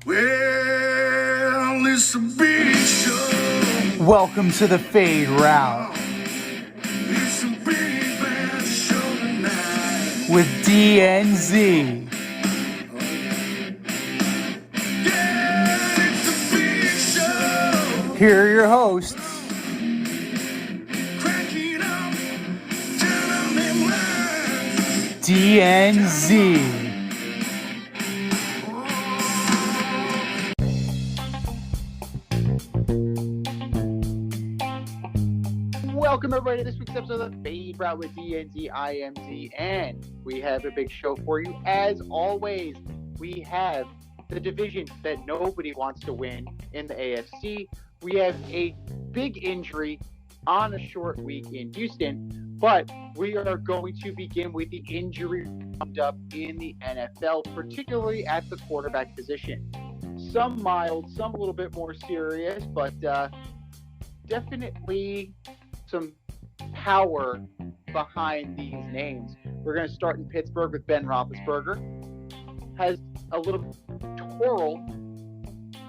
Well, it's a big show. Welcome to the Fade Route It's a big bad show tonight. with DNZ. Yeah, it's a big show. Here are your hosts, Crack it up, turn them lines. DNZ. Welcome everybody to this week's episode of the Fade Route with DNZ, IMZ, and we have a big show for you. As always, we have the division that nobody wants to win in the AFC. We have a big injury on a short week in Houston, but we are going to begin with the injury roundup in the NFL, particularly at the quarterback position. Some mild, some a little bit more serious, but definitely some power behind these names. We're going to start in Pittsburgh with Ben Roethlisberger. Has a little toral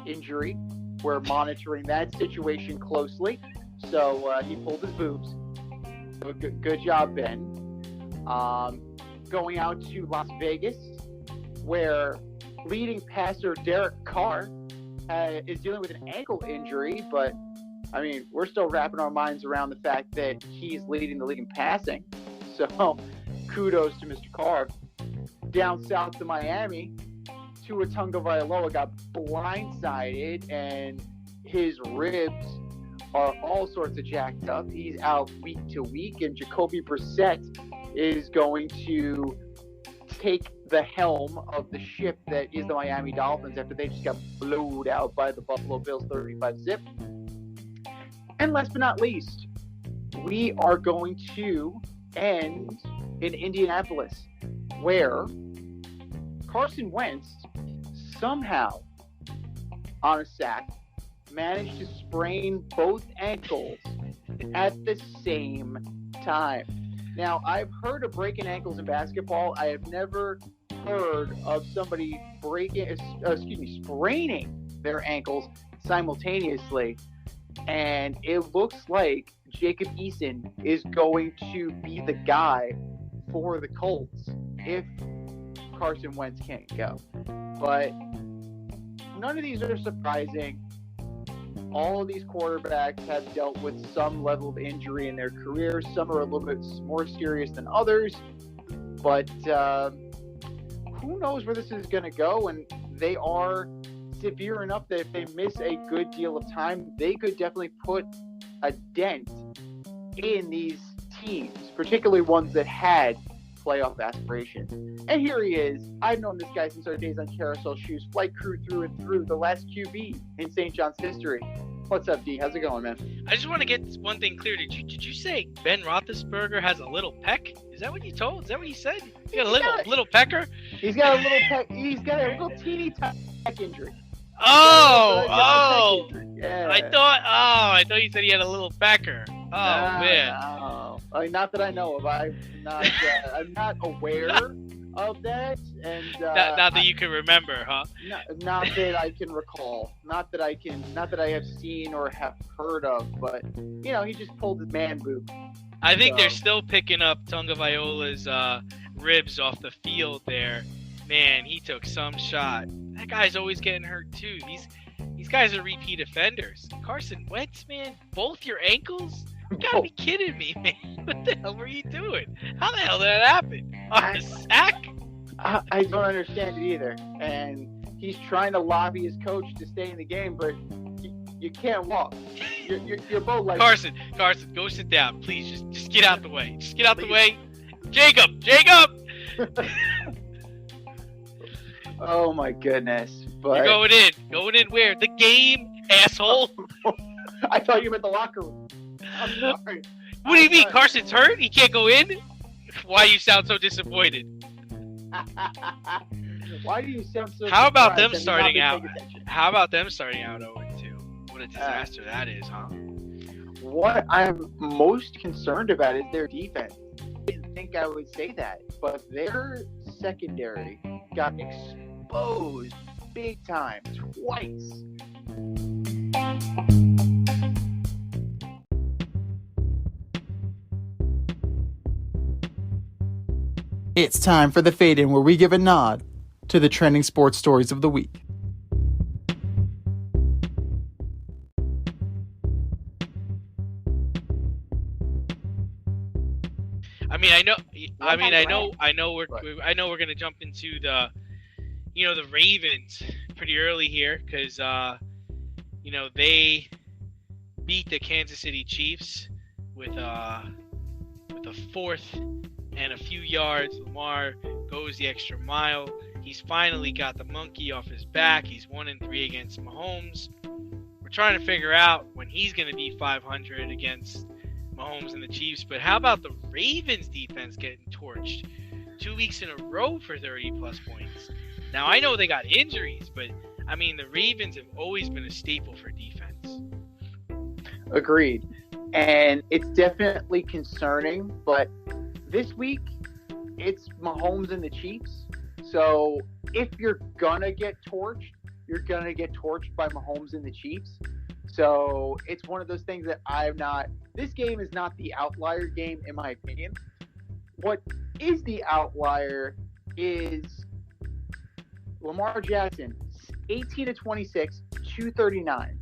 injury. We're monitoring that situation closely. So he pulled his boobs. So good job, Ben. Going out to Las Vegas, where leading passer Derek Carr is dealing with an ankle injury, but I mean, we're still wrapping our minds around the fact that he's leading the league in passing. So, kudos to Mr. Carr. Down south to Miami, Tua Tagovailoa got blindsided, and his ribs are all sorts of jacked up. He's out week to week, and Jacoby Brissett is going to take the helm of the ship that is the Miami Dolphins after they just got blowed out by the Buffalo Bills 35-zip. And last but not least, we are going to end in Indianapolis, where Carson Wentz somehow, on a sack, managed to sprain both ankles at the same time. Now, I've heard of breaking ankles in basketball. I have never heard of somebody spraining their ankles simultaneously. And it looks like Jacob Eason is going to be the guy for the Colts if Carson Wentz can't go. But none of these are surprising. All of these quarterbacks have dealt with some level of injury in their career. Some are a little bit more serious than others. But who knows where this is going to go? And they are severe enough that if they miss a good deal of time, they could definitely put a dent in these teams, particularly ones that had playoff aspirations. And here he is. I've known this guy since our days on Carousel Shoes, flight crew through and through, the last QB in St. John's history. What's up, D? How's it going, man? I just want to get one thing clear. Did you say Ben Roethlisberger has a little peck? Is that what you told? Is that what you said? He got a little pecker? He's got a little peck. He's got a little teeny peck injury. Oh! Yeah. I thought you said he had a little pecker. Oh, man. No. I mean, not that I know of. I'm not aware of that, and Not that you can remember, huh? Not that I can recall. Not that I have seen or have heard of. But he just pulled his man boob. I think they're still picking up Tagovailoa's ribs off the field there. Man, he took some shot. That guy's always getting hurt too. These guys are repeat offenders. Carson Wentz, man, both your ankles? You gotta be kidding me, man. What the hell were you doing? How the hell did that happen? On a sack? I don't understand it either. And he's trying to lobby his coach to stay in the game, but you can't walk. You're both like Carson, go sit down, please. Just get out the way. Just get out the way. Jacob. Oh my goodness! But You're going in where? The game, asshole. I thought you meant the locker room. I'm sorry. What do you mean? Carson's hurt? He can't go in? Why you sound so disappointed? Why do you sound so? How about them surprised that starting you've not been out? paying attention? How about them starting out 0-2? What a disaster that is, huh? What I'm most concerned about is their defense. I didn't think I would say that, but their secondary got exposed big time twice. It's time for the Fade In, where we give a nod to the trending sports stories of the week. I know we're gonna jump into the Ravens pretty early here because they beat the Kansas City Chiefs with a fourth and a few yards. Lamar goes the extra mile. He's finally got the monkey off his back. He's 1-3 against Mahomes. We're trying to figure out when he's going to be 500 against Mahomes and the Chiefs. But how about the Ravens defense getting torched 2 weeks in a row for 30-plus points? Now, I know they got injuries, but, the Ravens have always been a staple for defense. Agreed. And it's definitely concerning, but this week, it's Mahomes and the Chiefs. So if you're going to get torched, you're going to get torched by Mahomes and the Chiefs. So it's one of those things that this game is not the outlier game, in my opinion. What is the outlier is Lamar Jackson, 18-26, 239,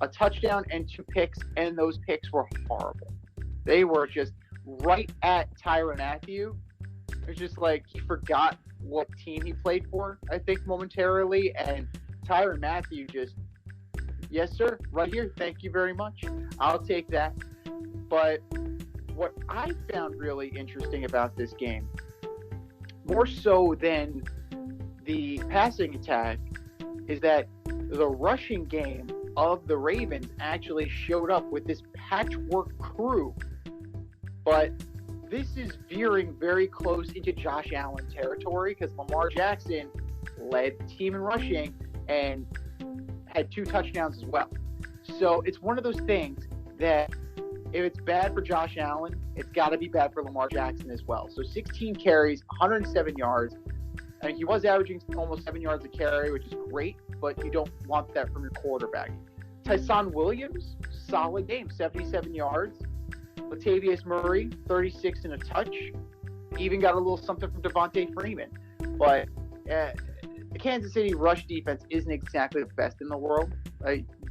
a touchdown and 2 picks, and those picks were horrible. They were just right at Tyrann Mathieu. It's just like he forgot what team he played for, I think, momentarily, and Tyrann Mathieu just, yes, sir, right here, thank you very much. I'll take that. But what I found really interesting about this game, more so than the passing attack, is that the rushing game of the Ravens actually showed up with this patchwork crew. But this is veering very close into Josh Allen territory because Lamar Jackson led the team in rushing and had 2 touchdowns as well. So it's one of those things that if it's bad for Josh Allen, it's got to be bad for Lamar Jackson as well. So 16 carries, 107 yards. He was averaging almost 7 yards a carry, which is great, but you don't want that from your quarterback. Tyson Williams, solid game, 77 yards. Latavius Murray, 36 and a touch. Even got a little something from Devontae Freeman. But the Kansas City rush defense isn't exactly the best in the world.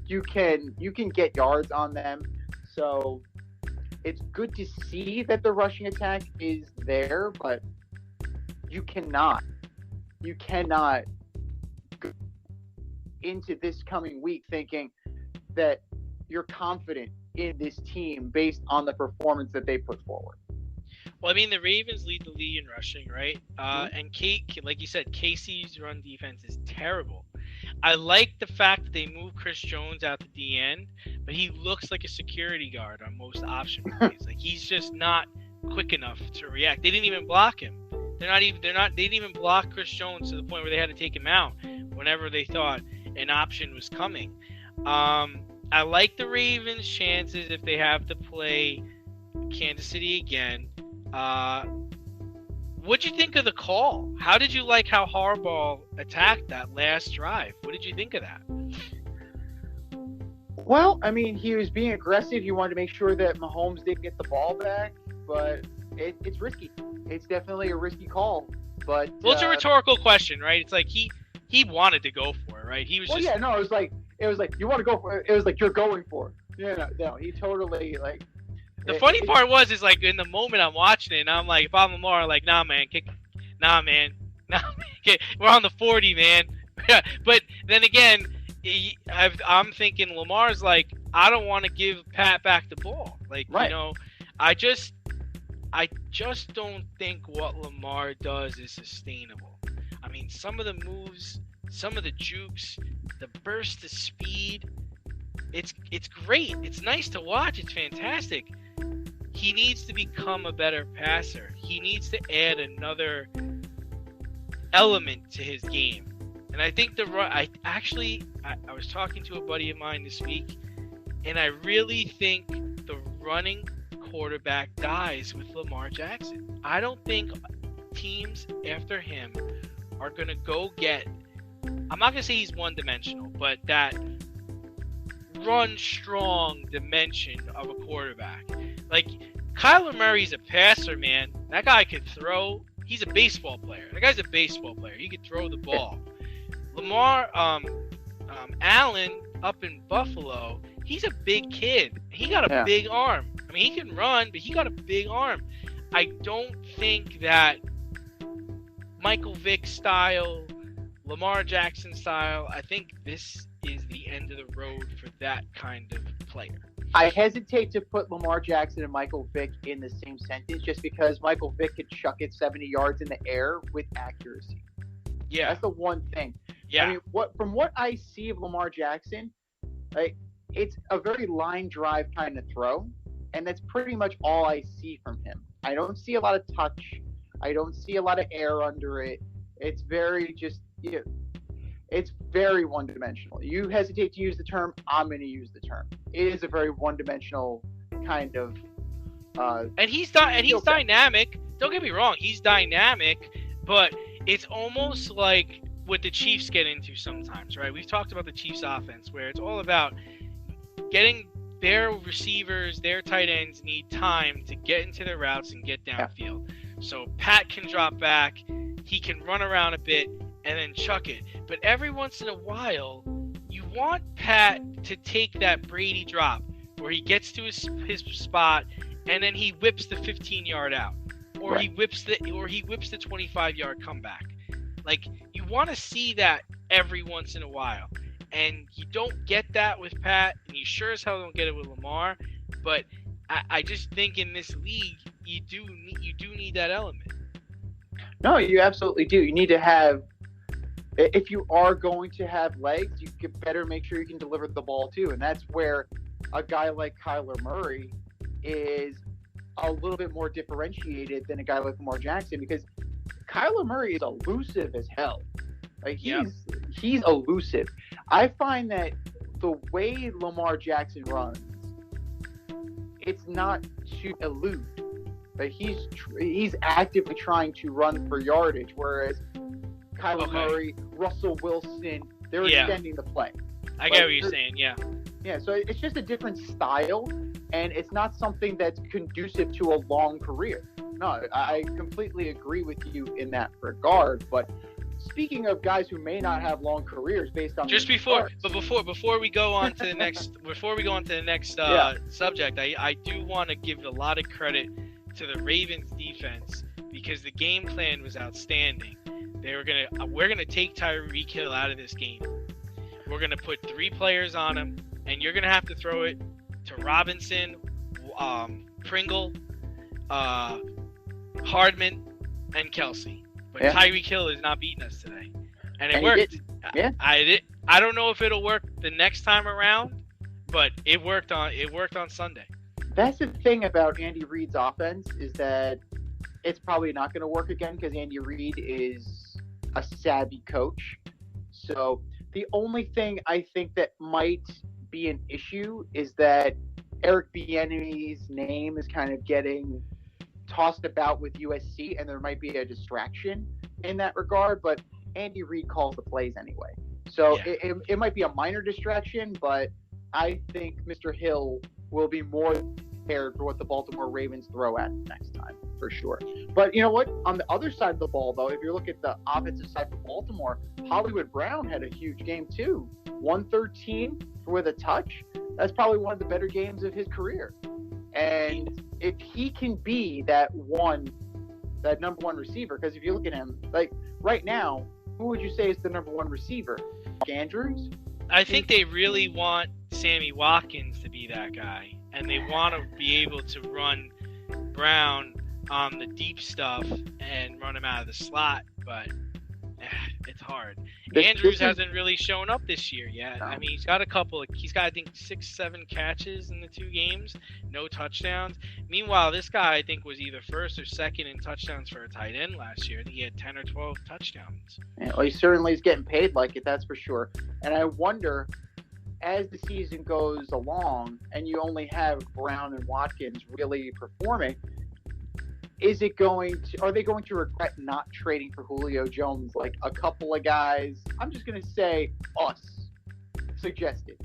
You can get yards on them. So it's good to see that the rushing attack is there, but you cannot go into this coming week thinking that you're confident in this team based on the performance that they put forward. Well, the Ravens lead the league in rushing, right? And like you said, KC's run defense is terrible. I like the fact that they moved Chris Jones out to the end, but he looks like a security guard on most option plays. Like he's just not quick enough to react. They didn't even block him. They didn't even block Chris Jones to the point where they had to take him out whenever they thought an option was coming. I like the Ravens' chances if they have to play Kansas City again. What'd you think of the call? How did you like how Harbaugh attacked that last drive? What did you think of that? Well, he was being aggressive. He wanted to make sure that Mahomes didn't get the ball back, but it's risky. It's definitely a risky call. But it's a rhetorical question, right? It's like he wanted to go for it, right? He was it was like you want to go for it. It was like you're going for it. Yeah, no, he totally like. The funny part is like in the moment I'm watching it, and I'm like, if I'm Lamar, I'm like, nah, man, we're on the 40, man. But then again, I'm thinking Lamar's like, I don't want to give Pat back the ball. Like, right. I just don't think what Lamar does is sustainable. Some of the moves, some of the jukes, the burst of speed, it's great. It's nice to watch. It's fantastic. He needs to become a better passer. He needs to add another element to his game. And I think I was talking to a buddy of mine this week, and I really think the running quarterback dies with Lamar Jackson. I don't think teams after him are going to go get I'm not gonna say he's one-dimensional, but that run-strong dimension of a quarterback. Like, Kyler Murray's a passer, man. That guy could throw. He's a baseball player. That guy's a baseball player. He could throw the ball. Lamar Allen up in Buffalo, he's a big kid. He got a big arm. I mean, he can run, but he got a big arm. I don't think that Michael Vick style, Lamar Jackson style, I think this is the end of the road for that kind of player. I hesitate to put Lamar Jackson and Michael Vick in the same sentence just because Michael Vick could chuck it 70 yards in the air with accuracy. Yeah. That's the one thing. Yeah. I mean, from what I see of Lamar Jackson, like, it's a very line drive kind of throw, and that's pretty much all I see from him. I don't see a lot of touch. I don't see a lot of air under it. It's very just, it's very one-dimensional. You hesitate to use the term, I'm going to use the term. It is a very one-dimensional kind of. And he's dynamic. Don't get me wrong, he's dynamic, but it's almost like what the Chiefs get into sometimes, right? We've talked about the Chiefs' offense, where it's all about getting their receivers, their tight ends need time to get into their routes and get downfield. So Pat can drop back, he can run around a bit, and then chuck it. But every once in a while, you want Pat to take that Brady drop where he gets to his spot and then he whips the 15-yard out, or he whips the 25-yard comeback. Like, you want to see that every once in a while, and you don't get that with Pat, and you sure as hell don't get it with Lamar. But I just think in this league, you do need that element. No, you absolutely do. You need to have. If you are going to have legs, you better make sure you can deliver the ball too. And that's where a guy like Kyler Murray is a little bit more differentiated than a guy like Lamar Jackson, because Kyler Murray is elusive as hell. Like, he's elusive. I find that the way Lamar Jackson runs, it's not to elude. But he's actively trying to run for yardage, whereas Kyler Murray, Russell Wilson, they're extending the play. I get what you're saying, yeah. Yeah, so it's just a different style, and it's not something that's conducive to a long career. No, I completely agree with you in that regard. But speaking of guys who may not have long careers based on before we go on to the next subject, I do want to give a lot of credit to the Ravens defense, because the game plan was outstanding. We're gonna take Tyreek Hill out of this game. We're gonna put 3 players on him, and you're gonna have to throw it to Robinson, Pringle, Hardman, and Kelsey. But Tyreek Hill is not beating us today, and it worked. I don't know if it'll work the next time around, but it worked on Sunday. That's the thing about Andy Reid's offense, is that it's probably not going to work again, because Andy Reid is a savvy coach. So the only thing I think that might be an issue is that Eric Bieniemy's name is kind of getting tossed about with USC, and there might be a distraction in that regard. But Andy Reid calls the plays anyway. So it might be a minor distraction, but I think Mr. Hill will be more prepared for what the Baltimore Ravens throw at next time, for sure. But you know what? On the other side of the ball, though, if you look at the offensive side for Baltimore, Hollywood Brown had a huge game too. 113 with a touch. That's probably one of the better games of his career. And if he can be that number one receiver, because if you look at him, like right now, who would you say is the number one receiver? Andrews? I think they really want Sammy Watkins to be that guy, and they want to be able to run Brown on the deep stuff and run him out of the slot, but it's hard. Andrews hasn't really shown up this year yet. No. I mean, he's got I think 6-7 catches in the 2 games, no touchdowns. Meanwhile, this guy I think was either first or second in touchdowns for a tight end last year. I think he had 10 or 12 touchdowns. Yeah, well, he certainly is getting paid like it, that's for sure. And I wonder, as the season goes along and you only have Brown and Watkins really performing, Are they going to regret not trading for Julio Jones like a couple of guys? I'm just going to say us suggested.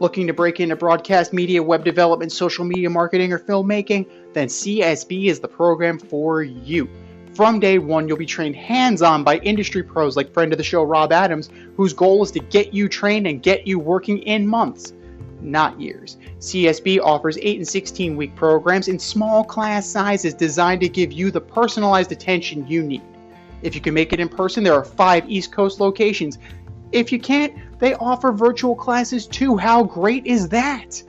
Looking to break into broadcast media, web development, social media marketing, or filmmaking? Then CSB is the program for you. From day one, you'll be trained hands-on by industry pros like friend of the show Rob Adams, whose goal is to get you trained and get you working in months, not years. CSB offers 8 and 16-week programs in small class sizes designed to give you the personalized attention you need. If you can make it in person, there are 5 East Coast locations. If you can't, they offer virtual classes too. How great is that?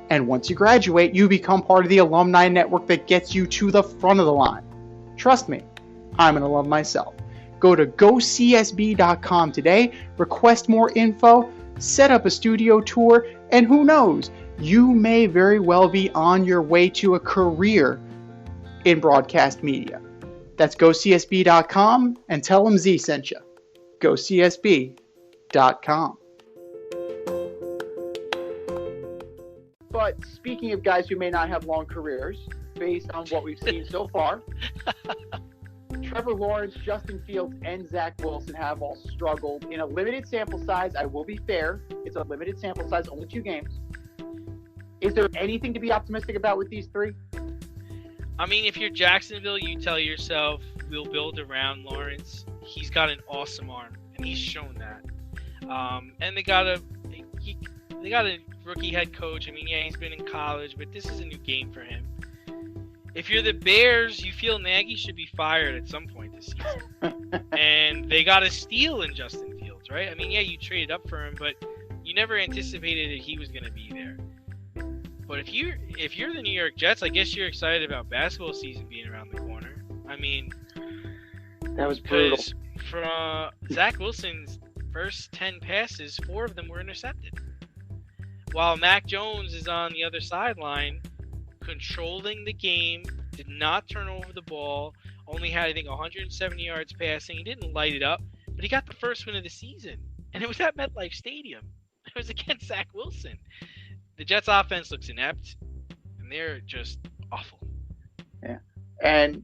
And once you graduate, you become part of the alumni network that gets you to the front of the line. Trust me, I'm an alum myself. Go to gocsb.com today, request more info, set up a studio tour, and who knows, you may very well be on your way to a career in broadcast media. That's gocsb.com and tell them Z sent you. gocsb.com. But speaking of guys who may not have long careers, based on what we've seen so far, Trevor Lawrence, Justin Fields, and Zach Wilson have all struggled in a limited sample size. I will be fair. It's a limited sample size, only 2 games. Is there anything to be optimistic about with these 3? I mean, if you're Jacksonville, you tell yourself, we'll build around Lawrence. He's got an awesome arm, and he's shown that. And they got a rookie head coach. I mean, yeah, he's been in college, but this is a new game for him. If you're the Bears, you feel Nagy should be fired at some point this season. And they got a steal in Justin Fields, right? I mean, yeah, you traded up for him, but you never anticipated that he was going to be there. But if you're the New York Jets, I guess you're excited about basketball season being around the corner. I mean, that was brutal. From Zach Wilson's first 10 passes, 4 of them were intercepted. While Mac Jones is on the other sideline, controlling the game, did not turn over the ball, only had, I think, 170 yards passing. He didn't light it up, but he got the first win of the season. And it was at MetLife Stadium. It was against Zach Wilson. The Jets' offense looks inept, and they're just awful. Yeah. And,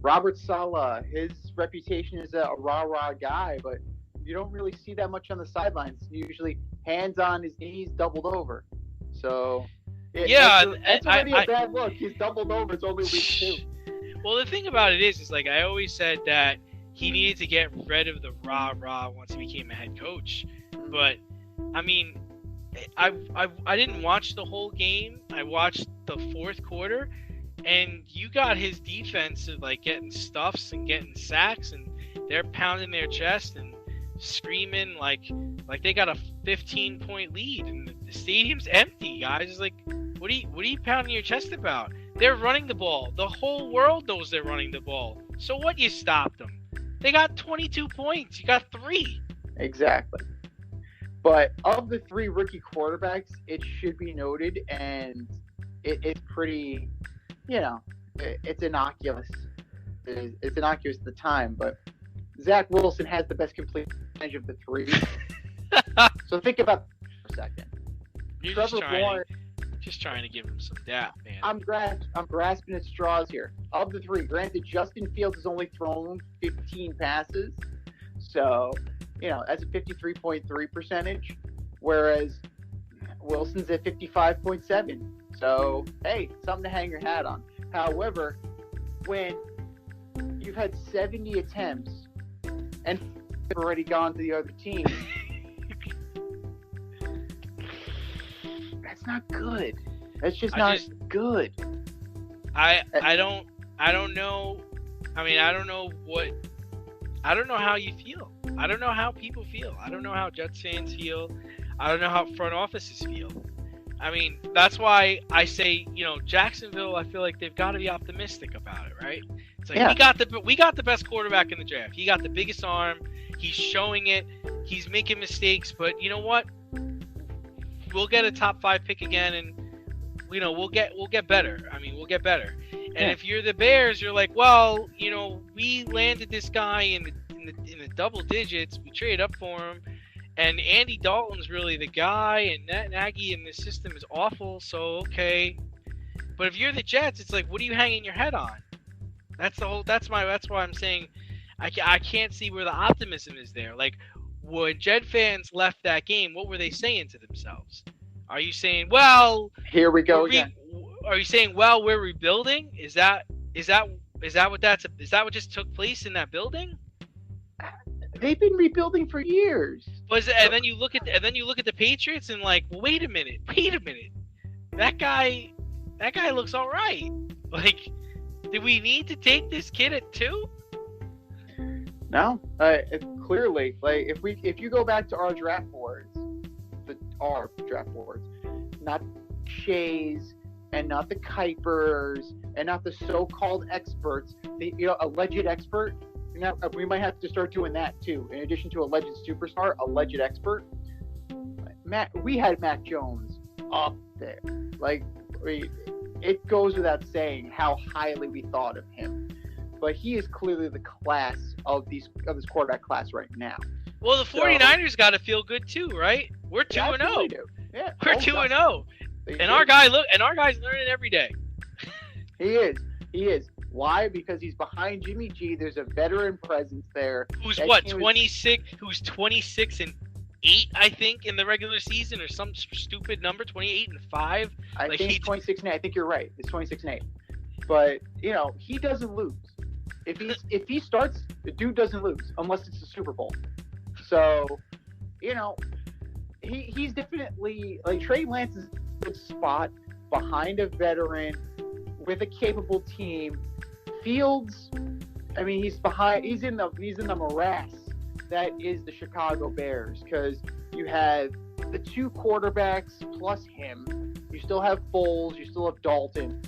Robert Saleh, his reputation is a rah-rah guy, but you don't really see that much on the sidelines. Usually hands on his knees, doubled over. So... That's already a bad look. He's doubled over. It's only week 2. Well, the thing about it is like I always said that he needed to get rid of the rah-rah once he became a head coach. But, I mean, I didn't watch the whole game. I watched the 4th quarter, and you got his defense of, like, getting stuffs and getting sacks, and they're pounding their chest and screaming like they got a 15-point lead, and the stadium's empty, guys. It's like, what are you pounding your chest about? They're running the ball. The whole world knows they're running the ball. So what? You stopped them. They got 22 points. You got 3. Exactly. But of the 3 rookie quarterbacks, it should be noted, and it's pretty, it's innocuous. It's innocuous at the time, but Zach Wilson has the best complete percentage of the 3. So think about that for a second. You're just trying to give him some dap, man. I'm grasping at straws here. Of the 3, granted, Justin Fields has only thrown 15 passes, so that's a 53.3 percentage, whereas Wilson's at 55.7. So hey, something to hang your hat on. However, when you've had 70 attempts and have already gone to the other team, that's not good. That's just not good. I don't know. I mean, I don't know how you feel. I don't know how people feel. I don't know how Jets fans feel. I don't know how front offices feel. I mean, that's why I say, Jacksonville, I feel like they've got to be optimistic about it, right? It's like, we got the best quarterback in the draft. He got the biggest arm. He's showing it. He's making mistakes, but you know what? We'll get a top 5 pick again, and we'll get better. I mean, we'll get better. And if you're the Bears, you're like, well, we landed this guy in the double digits. We traded up for him, And Andy Dalton's really the guy, and Nagy in this system is awful. So okay, but if you're the Jets, it's like, what are you hanging your head on? That's why I'm saying I can't see where the optimism is there. Like, when Jet fans left that game, what were they saying to themselves? Are you saying, well, here we go again? Are you saying, well, we're rebuilding? Is that what just took place in that building? They've been rebuilding for years. And then you look at the Patriots and like, well, wait a minute. That guy looks all right. Like, do we need to take this kid at 2? No, clearly. Like, if you go back to our draft boards, not Shays and not the Kuipers and not the so-called experts, alleged expert. Now, we might have to start doing that too. In addition to alleged superstar, alleged expert. We had Mac Jones up there. Like, it goes without saying how highly we thought of him. But he is clearly the class of this quarterback class right now. Well, the 49ers got to feel good too, right? We're 2-0. Yeah, we're 2-0. And our guy's learning every day. He is. Why? Because he's behind Jimmy G. There's a veteran presence there. Who's 26? Who's 26-8, I think, in the regular season, or some stupid number, 28-5. I think he's 26-8. I think you're right. It's 26-8. But he doesn't lose. If he starts, the dude doesn't lose unless it's the Super Bowl. So, he's definitely, like, Trey Lance is in a good spot behind a veteran with a capable team. Fields, I mean, he's in the morass that is the Chicago Bears, because you have the 2 quarterbacks plus him. You still have Foles, you still have Dalton,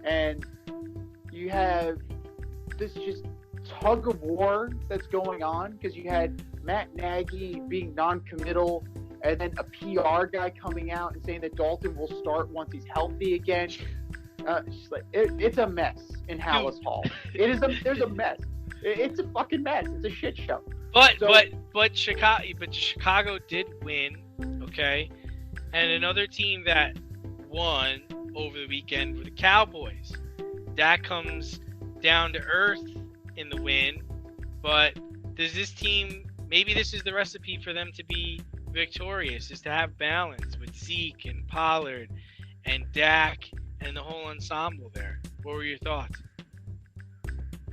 and you have this just tug of war that's going on, because you had Matt Nagy being non-committal, and then a PR guy coming out and saying that Dalton will start once he's healthy again. It's a mess in Hallis Hall. There's a mess. It's a fucking mess. It's a shit show. But Chicago did win, okay? And another team that won over the weekend were the Cowboys. That comes down to earth in the win, but does this team, maybe this is the recipe for them to be victorious, is to have balance with Zeke and Pollard and Dak and the whole ensemble there. What were your thoughts?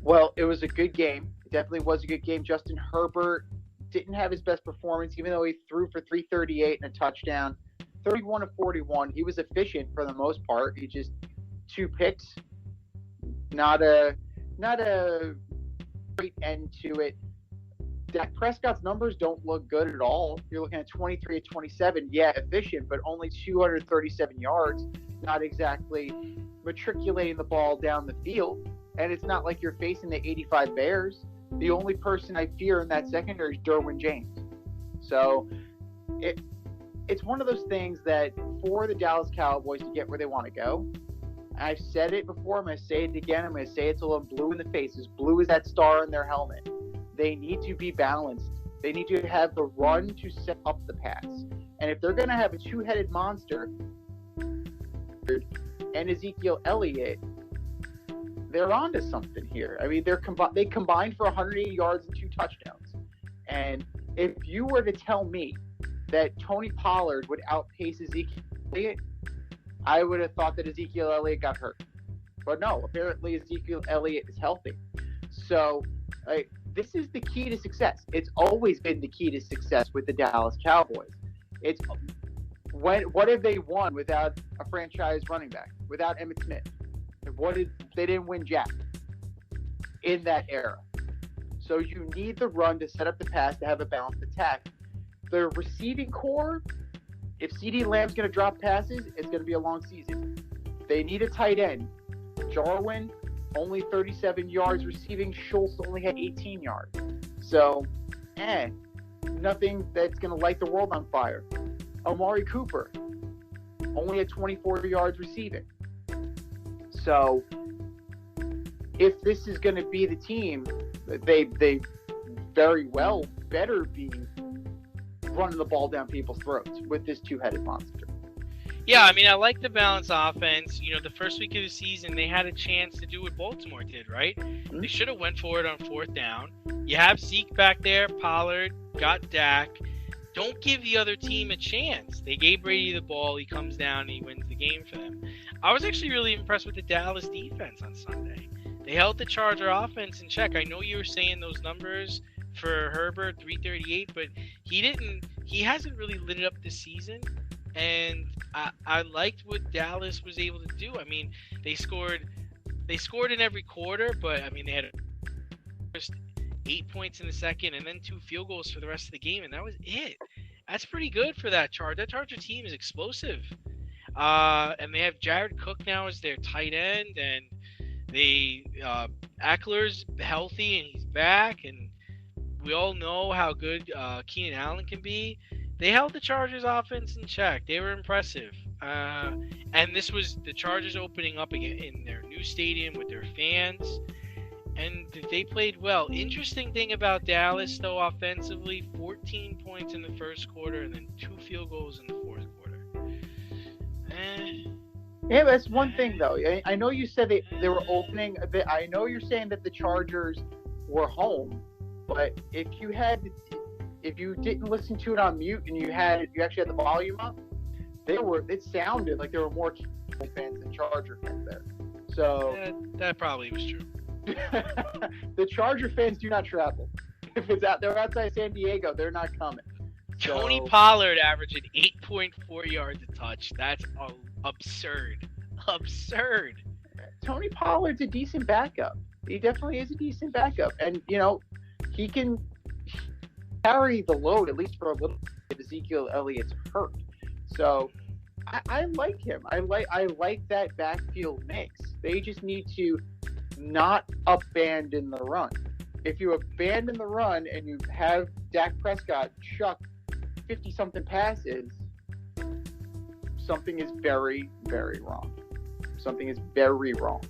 Well, it was a good game. It definitely was a good game. Justin Herbert didn't have his best performance, even though he threw for 338 and a touchdown. 31 of 41. He was efficient for the most part. He just 2 picks. Not a great end to it. Dak Prescott's numbers don't look good at all. You're looking at 23 of 27. Yeah, efficient, but only 237 yards. Not exactly matriculating the ball down the field. And it's not like you're facing the 85 Bears. The only person I fear in that secondary is Derwin James. So it's one of those things that for the Dallas Cowboys to get where they want to go, I've said it before, I'm going to say it again, I'm going to say it till I'm blue in the face. As blue as that star in their helmet. They need to be balanced. They need to have the run to set up the pass. And if they're going to have a 2-headed monster and Ezekiel Elliott, they're onto something here. I mean, they combined for 180 yards and 2 touchdowns. And if you were to tell me that Tony Pollard would outpace Ezekiel Elliott, I would have thought that Ezekiel Elliott got hurt. But no, apparently Ezekiel Elliott is healthy. So this is the key to success. It's always been the key to success with the Dallas Cowboys. It's what have they won without a franchise running back, without Emmitt Smith? They didn't win jack in that era. So you need the run to set up the pass to have a balanced attack. The receiving core, if CeeDee Lamb's going to drop passes, it's going to be a long season. They need a tight end. Jarwin, only 37 yards receiving. Schultz only had 18 yards. So, nothing that's going to light the world on fire. Amari Cooper only had 24 yards receiving. So, if this is going to be the team, they very well better be running the ball down people's throats with this two-headed monster. Yeah, I mean, I like the balanced offense. You know, the first week of the season, they had a chance to do what Baltimore did, right? They should have went for it on 4th down. You have Zeke back there, Pollard, got Dak. Don't give the other team a chance. They gave Brady the ball. He comes down and he wins the game for them. I was actually really impressed with the Dallas defense on Sunday. They held the Charger offense in check. I know you were saying those numbers for Herbert, 338, but he hasn't really lit it up this season. And I liked what Dallas was able to do. I mean, they scored in every quarter, but I mean, they had just 8 points in the second and then 2 field goals for the rest of the game, and that was it. That's pretty good for that Charger. That Charger team is explosive. And they have Jared Cook now as their tight end, and Eckler's healthy and he's back, and we all know how good Keenan Allen can be. They held the Chargers offense in check. They were impressive. And this was the Chargers opening up again in their new stadium with their fans. And they played well. Interesting thing about Dallas, though, offensively, 14 points in the first quarter and then 2 field goals in the fourth quarter. Yeah, that's one thing, though. I know you said they were opening a bit. I know you're saying that the Chargers were home, but if you didn't listen to it on mute and you actually had the volume up, it sounded like there were more fans than Charger fans there. So that probably was true. The Charger fans do not travel. If they're outside San Diego, they're not coming. Tony Pollard averaging 8.4 yards a touch. That's absurd. Absurd. Tony Pollard's a decent backup. He definitely is a decent backup, and he can carry the load at least for a little bit if Ezekiel Elliott's hurt. So I like him. I like that backfield mix. They just need to not abandon the run. If you abandon the run and you have Dak Prescott chuck 50-something passes, something is very, very wrong. Something is very wrong.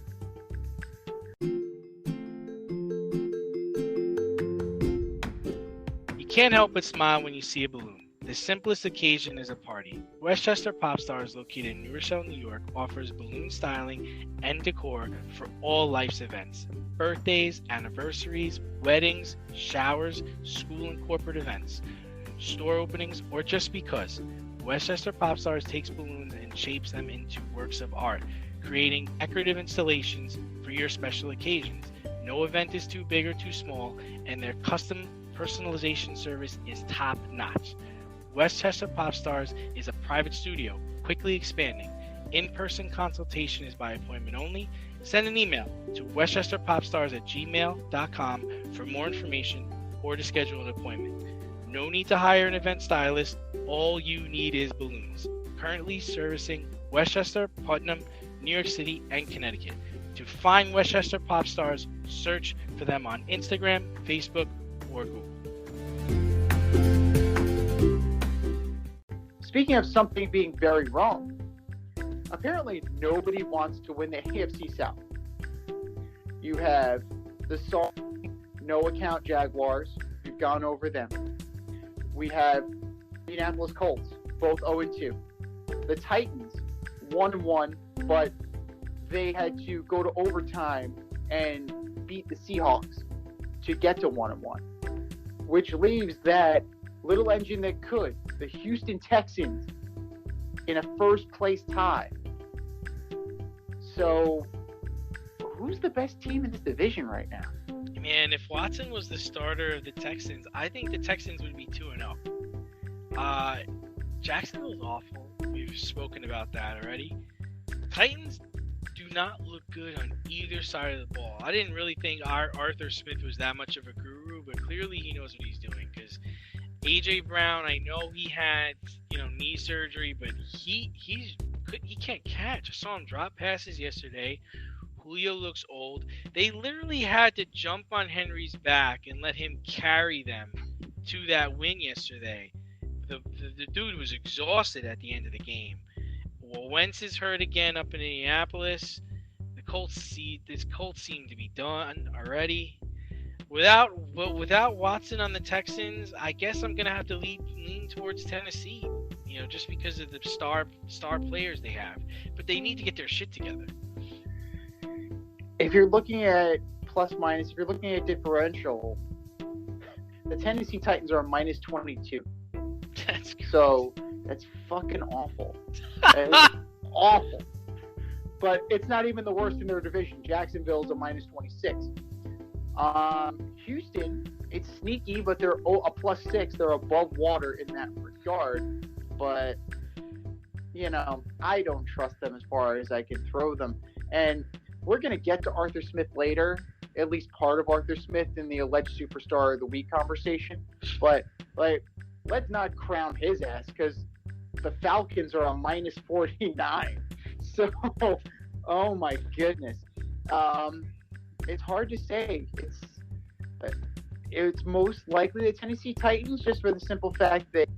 You can't help but smile when you see a balloon. The simplest occasion is a party. Westchester Pop Stars, located in New Rochelle, New York, offers balloon styling and decor for all life's events. Birthdays, anniversaries, weddings, showers, school and corporate events, store openings, or just because. Westchester Pop Stars takes balloons and shapes them into works of art, creating decorative installations for your special occasions. No event is too big or too small, and their custom personalization service is top-notch. Westchester Pop Stars is a private studio, quickly expanding. In-person consultation is by appointment only. Send an email to westchesterpopstars@gmail.com for more information or to schedule an appointment. No need to hire an event stylist. All you need is balloons. Currently servicing Westchester, Putnam, New York City, and Connecticut. To find Westchester Pop Stars, search for them on Instagram, Facebook, or Google. Speaking of something being very wrong, apparently nobody wants to win the AFC South. You have the sorry, no-account Jaguars. We've gone over them. We have Indianapolis Colts, both 0-2. The Titans, 1-1, but they had to go to overtime and beat the Seahawks to get to 1-1, which leaves that little engine that could, the Houston Texans, in a first-place tie. So, who's the best team in this division right now? Man, if Watson was the starter of the Texans, I think the Texans would be 2-0. Jacksonville's awful. We've spoken about that already. Titans do not look good on either side of the ball. I didn't really think Arthur Smith was that much of a guru, but clearly he knows what he's doing, because A.J. Brown, I know he had knee surgery, but he can't catch. I saw him drop passes yesterday. Julio looks old. They literally had to jump on Henry's back and let him carry them to that win yesterday. The dude was exhausted at the end of the game. Well, Wentz is hurt again up in Indianapolis. This Colts seem to be done already. Without Watson on the Texans, I guess I'm gonna have to lean towards Tennessee. Just because of the star players they have, but they need to get their shit together. If you're looking at plus minus, if you're looking at differential, the Tennessee Titans are a minus 22. That's crazy. So that's fucking awful. It's awful. But it's not even the worst in their division. Jacksonville's a minus 26. Houston, it's sneaky, but they're a plus 6. They're above water in that regard. But, I don't trust them as far as I can throw them. And we're going to get to Arthur Smith later, at least part of Arthur Smith in the alleged superstar of the week conversation. But, let's not crown his ass because the Falcons are a minus 49. So, oh my goodness. It's hard to say. It's most likely the Tennessee Titans just for the simple fact that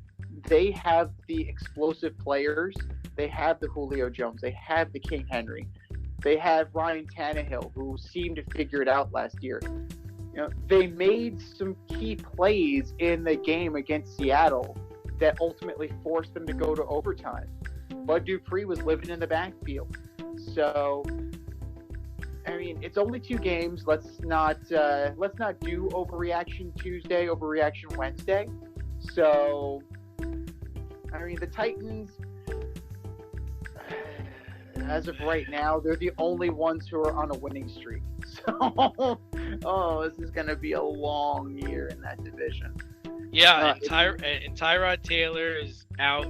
they have the explosive players. They have the Julio Jones. They have the King Henry. They have Ryan Tannehill, who seemed to figure it out last year. They made some key plays in the game against Seattle that ultimately forced them to go to overtime. Bud Dupree was living in the backfield. So, it's only 2 games. Let's not do overreaction Tuesday, overreaction Wednesday. So, the Titans, as of right now, they're the only ones who are on a winning streak. So, this is going to be a long year in that division. Yeah, and Tyrod Taylor is out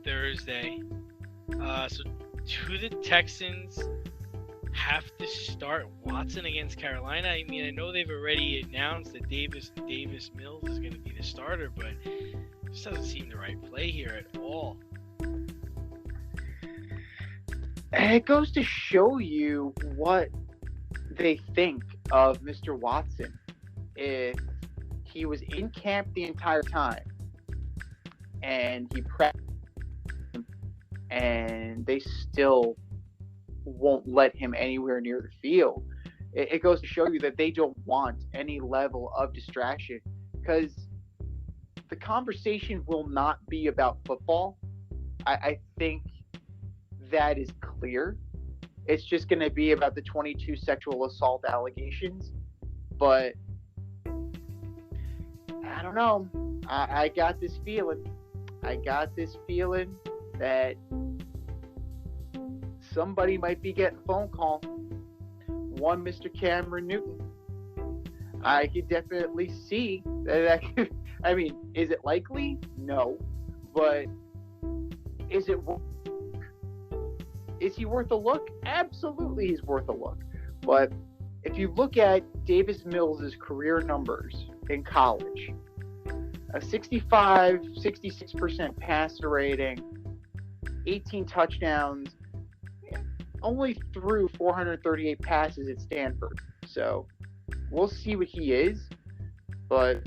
Thursday. So do the Texans have to start Watson against Carolina? I know they've already announced that Davis Mills is going to be the starter, but this doesn't seem the right play here at all. It goes to show you what they think of Mr. Watson. If he was in camp the entire time and he prepped and they still won't let him anywhere near the field, it goes to show you that they don't want any level of distraction, because the conversation will not be about football. I think that is clear. It's just going to be about the 22 sexual assault allegations. But I don't know. I got this feeling. That somebody might be getting a phone call. One Mr. Cameron Newton. I could definitely see that. Is it likely? No. But is he worth a look? Absolutely, he's worth a look. But if you look at Davis Mills' career numbers in college, a 66% passer rating, 18 touchdowns, only threw 438 passes at Stanford. So we'll see what he is. But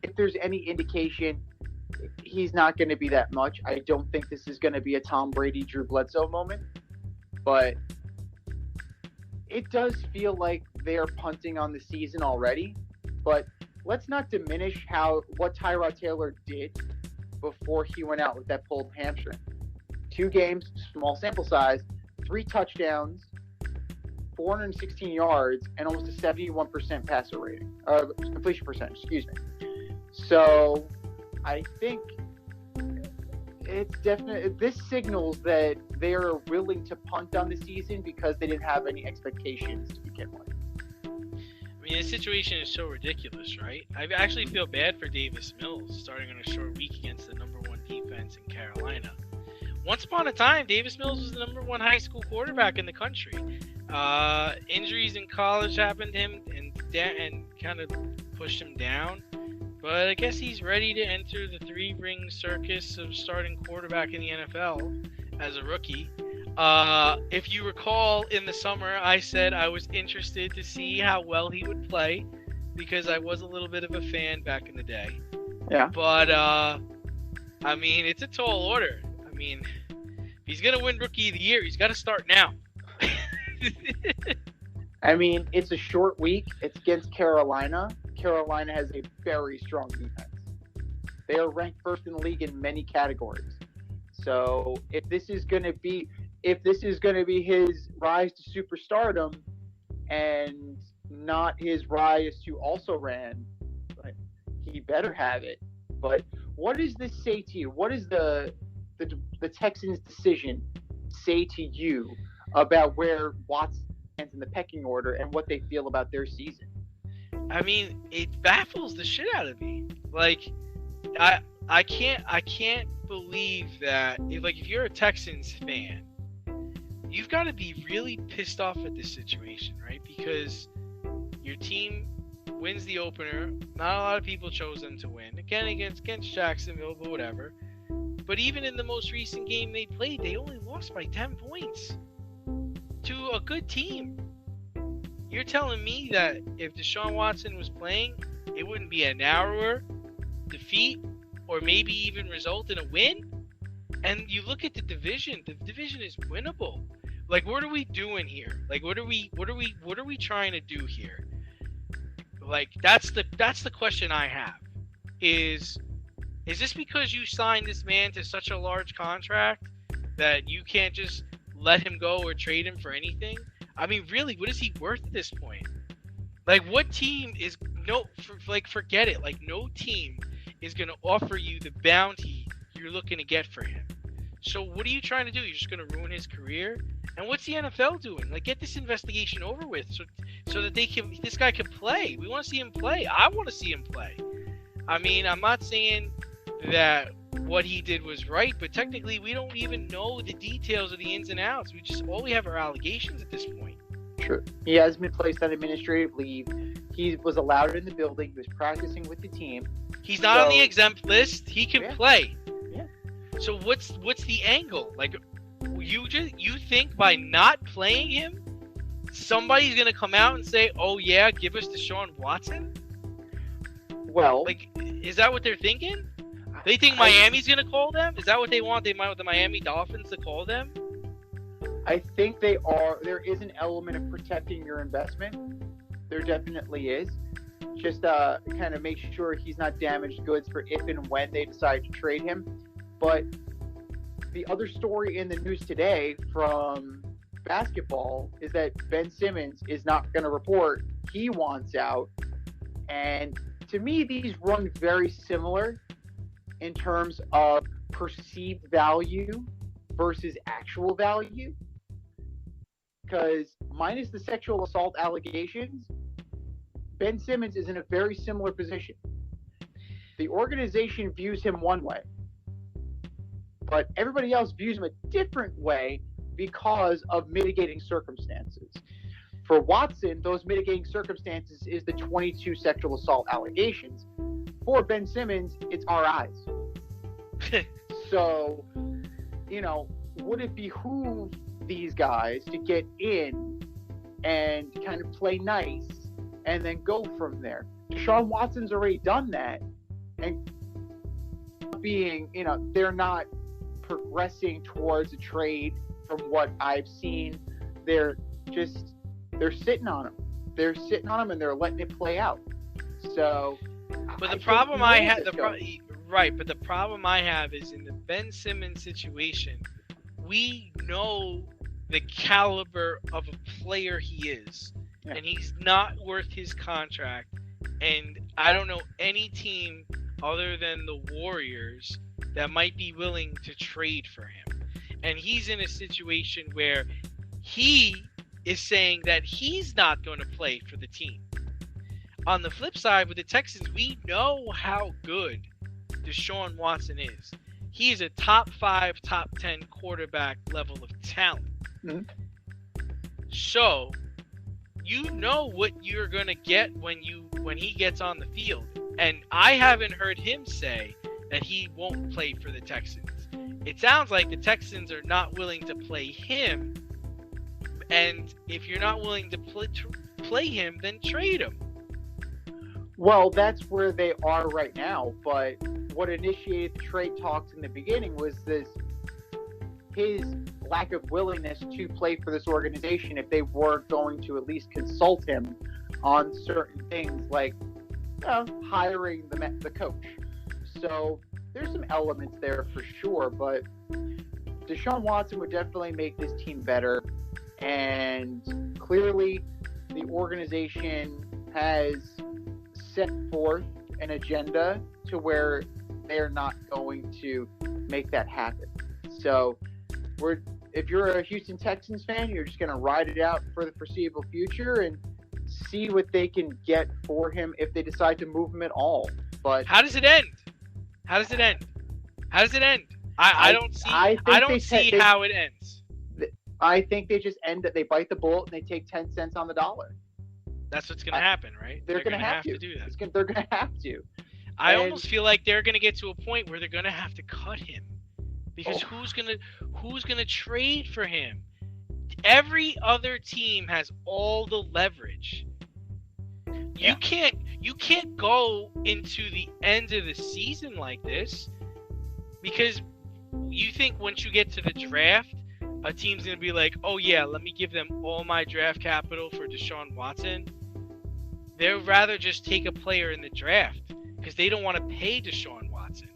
if there's any indication, he's not going to be that much. I don't think this is going to be a Tom Brady, Drew Bledsoe moment. But it does feel like they're punting on the season already. But let's not diminish what Tyrod Taylor did before he went out with that pulled hamstring. 2 games, small sample size, 3 touchdowns, 416 yards, and almost a 71% passer rating, completion percentage. Excuse me. So I think it's definitely, this signals that they are willing to punt on the season because they didn't have any expectations to begin with. The situation is so ridiculous, right? I actually feel bad for Davis Mills starting on a short week against the number 1 defense in Carolina. Once upon a time, Davis Mills was the number 1 high school quarterback in the country. Injuries in college happened to him and kind of pushed him down. But I guess he's ready to enter the 3-ring circus of starting quarterback in the NFL as a rookie. If you recall, in the summer, I said I was interested to see how well he would play because I was a little bit of a fan back in the day. Yeah. But, it's a tall order. If he's going to win Rookie of the Year, he's got to start now. I mean, it's a short week. It's against Carolina. Carolina has a very strong defense. They are ranked first in the league in many categories. So if this is going to be his rise to superstardom and not his rise to also ran, he better have it. But what does this say to you? What does the Texans' decision say to you about where Watson stands in the pecking order and what they feel about their season? I mean, it baffles the shit out of me. Like, I can't believe that. If you're a Texans fan, you've got to be really pissed off at this situation, right? Because your team wins the opener. Not a lot of people chose them to win. Again, against Jacksonville, but whatever. But even in the most recent game they played, they only lost by 10 points to a good team. You're telling me that if Deshaun Watson was playing, it wouldn't be a narrower defeat or maybe even result in a win? And you look at the division is winnable. Like, what are we doing here? Like, what are we trying to do here? Like, that's the question I have. Is this because you signed this man to such a large contract that you can't just let him go or trade him for anything? I mean, really, what is he worth at this point? Like, what team is forget it. Like, no team is going to offer you the bounty you're looking to get for him. So what are you trying to do? You're just going to ruin his career? And what's the NFL doing? Like, get this investigation over with so that this guy can play. We want to see him play. I want to see him play. I mean, I'm not saying that what he did was right, but technically we don't even know the details of the ins and outs. All we have are allegations at this point. True. He has been placed on administrative leave. He was allowed in the building. He was practicing with the team. He's not on the exempt list. He can play. Yeah. So what's the angle? Like, you think by not playing him, somebody's gonna come out and say, "Oh yeah, give us Deshaun Watson"? Well, like, is that what they're thinking? They think Miami's gonna call them? Is that what they want? They might want the Miami Dolphins to call them? I think they are. There is an element of protecting your investment. There definitely is. Just kind of make sure he's not damaged goods for if and when they decide to trade him. But the other story in the news today from basketball is that Ben Simmons is not going to report. He wants out. And to me, these run very similar in terms of perceived value versus actual value. Because minus the sexual assault allegations, Ben Simmons is in a very similar position. The organization views him one way, but everybody else views him a different way because of mitigating circumstances. For Watson, those mitigating circumstances is the 22 sexual assault allegations. For Ben Simmons, it's our eyes. So, would it behoove these guys to get in and kind of play nice and then go from there? Deshaun Watson's already done that, and they're not progressing towards a trade from what I've seen. They're sitting on him. They're sitting on him and they're letting it play out. So, but the problem I have, but the problem I have is in the Ben Simmons situation, we know the caliber of a player he is, and he's not worth his contract. And I don't know any team other than the Warriors that might be willing to trade for him. And he's in a situation where he is saying that he's not going to play for the team. On the flip side, with the Texans, we know how good Deshaun Watson is. He is a top 5, top 10 quarterback level of talent. Mm-hmm. So, you know what you're going to get when he gets on the field. And I haven't heard him say that he won't play for the Texans. It sounds like the Texans are not willing to play him. And if you're not willing to play him, then trade him. Well, that's where they are right now. But what initiated the trade talks in the beginning was this his lack of willingness to play for this organization if they were going to at least consult him on certain things like hiring the coach. So there's some elements there for sure, but Deshaun Watson would definitely make this team better, and clearly the organization has set forth an agenda to where they're not going to make that happen. So if you're a Houston Texans fan, you're just going to ride it out for the foreseeable future and see what they can get for him if they decide to move him at all. But how does it end? I don't see how it ends. I think they just end it. They bite the bullet and they take 10 cents on the dollar. That's what's going to happen, right? They're going to have to do that. They're going to have to. I almost feel like they're going to get to a point where they're going to have to cut him, because who's going to trade for him? Every other team has all the leverage. You can't go into the end of the season like this, because you think once you get to the draft, a team's going to be like, oh yeah, let me give them all my draft capital for Deshaun Watson. They'd rather just take a player in the draft because they don't want to pay Deshaun Watson.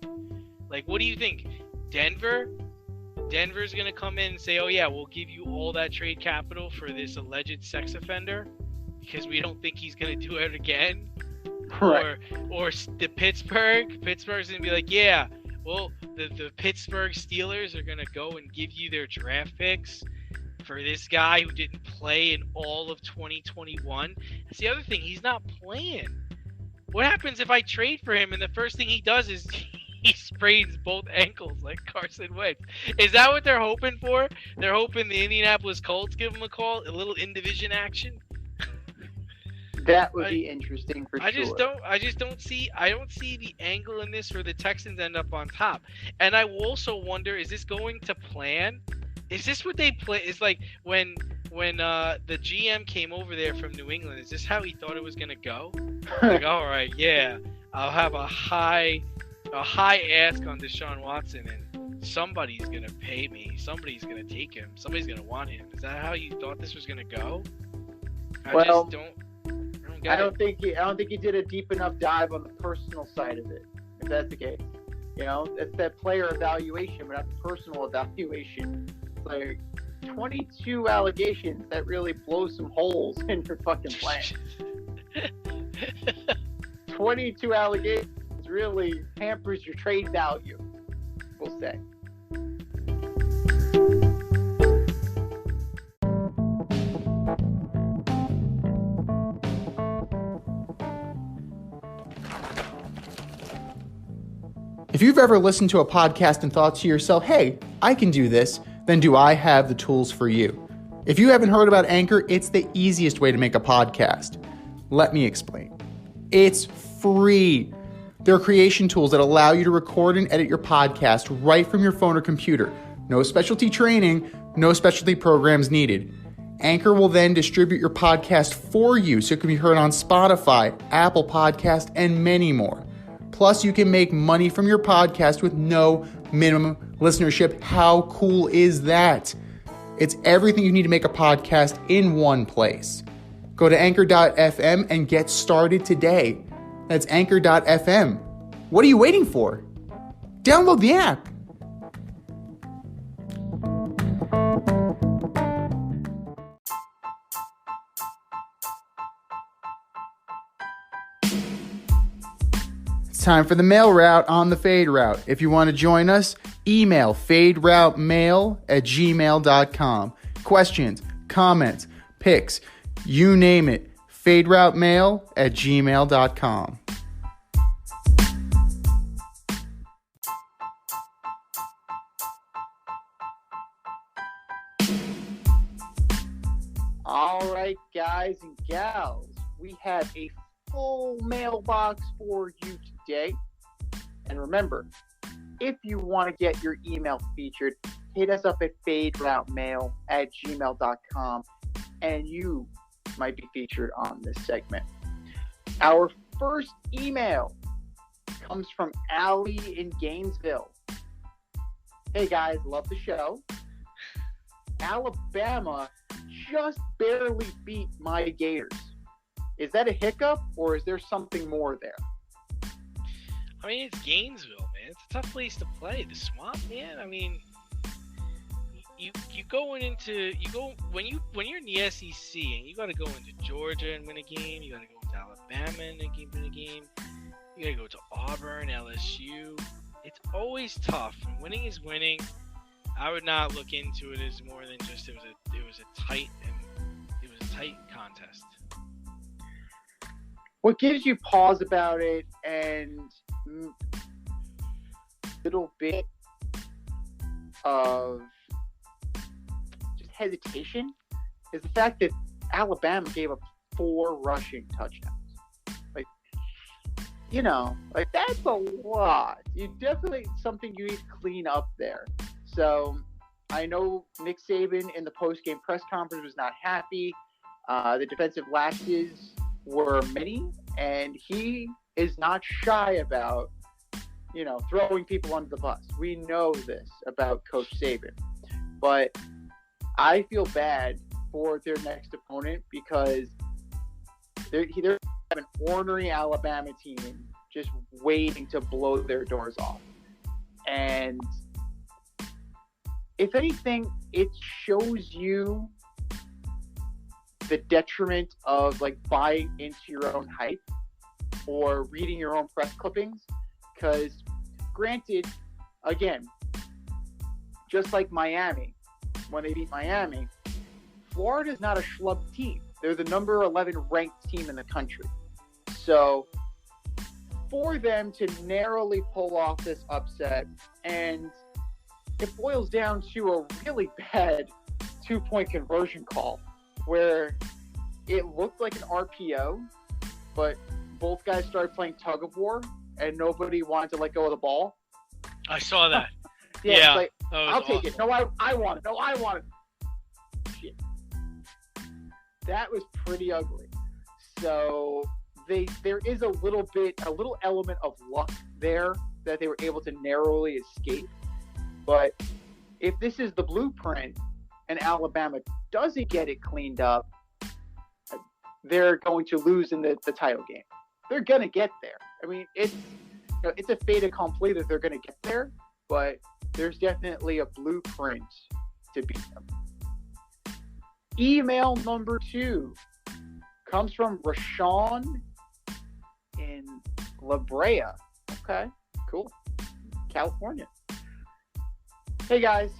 Like, what do you think? Denver's going to come in and say, oh yeah, we'll give you all that trade capital for this alleged sex offender because we don't think he's going to do it again. Right. Or the Pittsburgh's going to be like, yeah, well, the Pittsburgh Steelers are going to go and give you their draft picks for this guy who didn't play in all of 2021. That's the other thing. He's not playing. What happens if I trade for him and the first thing he does is he sprains both ankles like Carson Wentz? Is that what they're hoping for? They're hoping the Indianapolis Colts give him a call, a little in-division action? That would be interesting for sure. I don't see the angle in this where the Texans end up on top. And I also wonder, is this going to plan? Is this what they play? It's like when the GM came over there from New England, is this how he thought it was going to go? Like, all right, yeah, I'll have a high ask on Deshaun Watson, and somebody's going to pay me. Somebody's going to take him. Somebody's going to want him. Is that how you thought this was going to go? I don't think he did a deep enough dive on the personal side of it, if that's the case. You know, it's that player evaluation, but not the personal evaluation. It's like 22 allegations that really blows some holes in your fucking plan. 22 allegations really hampers your trade value, we'll say. If you've ever listened to a podcast and thought to yourself, hey, I can do this, then do I have the tools for you? If you haven't heard about Anchor, it's the easiest way to make a podcast. Let me explain. It's free. There are creation tools that allow you to record and edit your podcast right from your phone or computer. No specialty training, no specialty programs needed. Anchor will then distribute your podcast for you so it can be heard on Spotify, Apple Podcast, and many more. Plus, you can make money from your podcast with no minimum listenership. How cool is that? It's everything you need to make a podcast in one place. Go to anchor.fm and get started today. That's anchor.fm. What are you waiting for? Download the app. Time for the mail route on the Fade Route. If you want to join us, email faderoutemail@gmail.com. Questions, comments, picks, you name it. faderoutemail@gmail.com. All right, guys and gals, we have a full mailbox for you today. And remember, if you want to get your email featured, hit us up at faderoutemail@gmail.com and you might be featured on this segment. Our first email comes from Allie in Gainesville. Hey guys, love the show. Alabama just barely beat my Gators. Is that a hiccup, or is there something more there? I mean, it's Gainesville, man. It's a tough place to play. The Swamp, man. I mean, you when you're in the SEC and you got to go into Georgia and win a game. You got to go into Alabama and win a game. You got to go to Auburn, LSU. It's always tough. And winning is winning. I would not look into it as more than just it was a tight contest. What gives you pause about it and little bit of just hesitation is the fact that Alabama gave up 4 rushing touchdowns. That's a lot. You definitely something you need to clean up there. So I know Nick Saban in the post-game press conference was not happy. The defensive lapses were many, and he is not shy about, throwing people under the bus. We know this about Coach Saban. But I feel bad for their next opponent because they're an ornery Alabama team just waiting to blow their doors off. And if anything, it shows you the detriment of buying into your own hype or reading your own press clippings. Because granted, again, just like Miami, when they beat Miami, Florida's not a schlub team. They're the number 11 ranked team in the country. So for them to narrowly pull off this upset, and it boils down to a really bad 2-point conversion call where it looked like an RPO, but both guys started playing tug of war and nobody wanted to let go of the ball. I saw that. Yeah. I'll take it. No, I want it. No, I want it. Shit. That was pretty ugly. So there is a little element of luck there that they were able to narrowly escape. But if this is the blueprint and Alabama doesn't get it cleaned up, they're going to lose in the title game. They're going to get there. I mean, it's a fait accompli that they're going to get there, but there's definitely a blueprint to beat them. Email number 2 comes from Rashawn in La Brea. Okay, cool. California. Hey guys,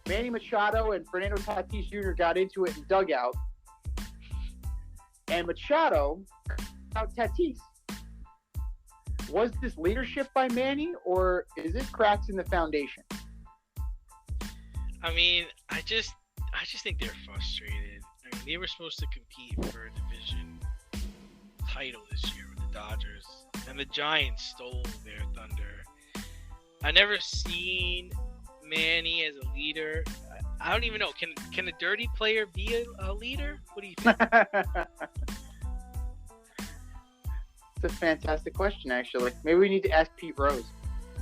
Manny Machado and Fernando Tatis Jr. got into it in dugout, and Machado out Tatis. Was this leadership by Manny, or is this cracks in the foundation? I mean, I just think they're frustrated. I mean, they were supposed to compete for a division title this year with the Dodgers, and the Giants stole their thunder. I never seen Manny as a leader. I don't even know. Can a dirty player be a leader? What do you think? It's a fantastic question, actually. Maybe we need to ask Pete Rose.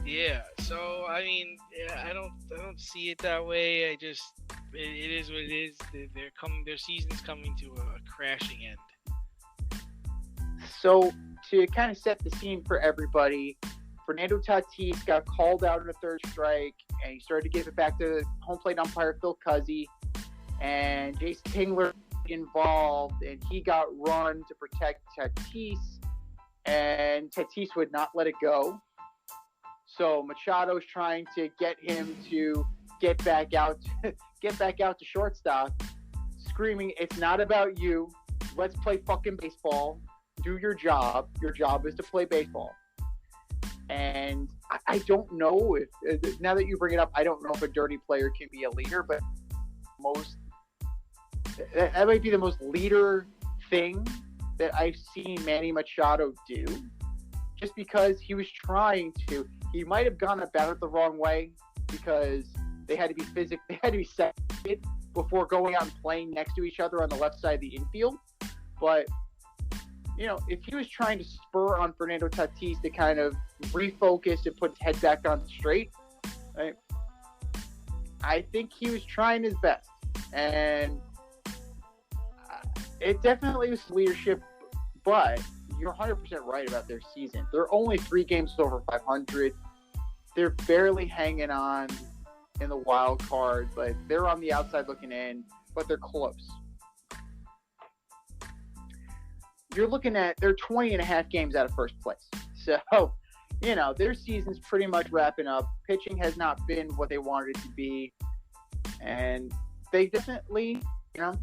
Yeah. So I mean, I don't see it that way. It is what it is. Their season's coming to a crashing end. So to kind of set the scene for everybody, Fernando Tatis got called out in a third strike, and he started to give it back to home plate umpire Phil Cuzzi, and Jason Tingler involved, and he got run to protect Tatis, and Tatis would not let it go. So Machado's trying to get him to get back out to shortstop, screaming, "It's not about you. Let's play fucking baseball. Do your job. Your job is to play baseball." And I don't know if, now that you bring it up, I don't know if a dirty player can be a leader, but that might be the most leader thing that I've seen Manny Machado do, just because he was trying to. He might have gone about it the wrong way because they had to be separated before going out and playing next to each other on the left side of the infield. But if he was trying to spur on Fernando Tatis to kind of refocus and put his head back on straight, right, I think he was trying his best. And it definitely was leadership, but you're 100% right about their season. They're only 3 games over 500. They're barely hanging on in the wild card. Like, they're on the outside looking in, but they're close. You're looking at, they're 20 and a half games out of first place. So, you know, their season's pretty much wrapping up. Pitching has not been what they wanted it to be. And they definitely, you know,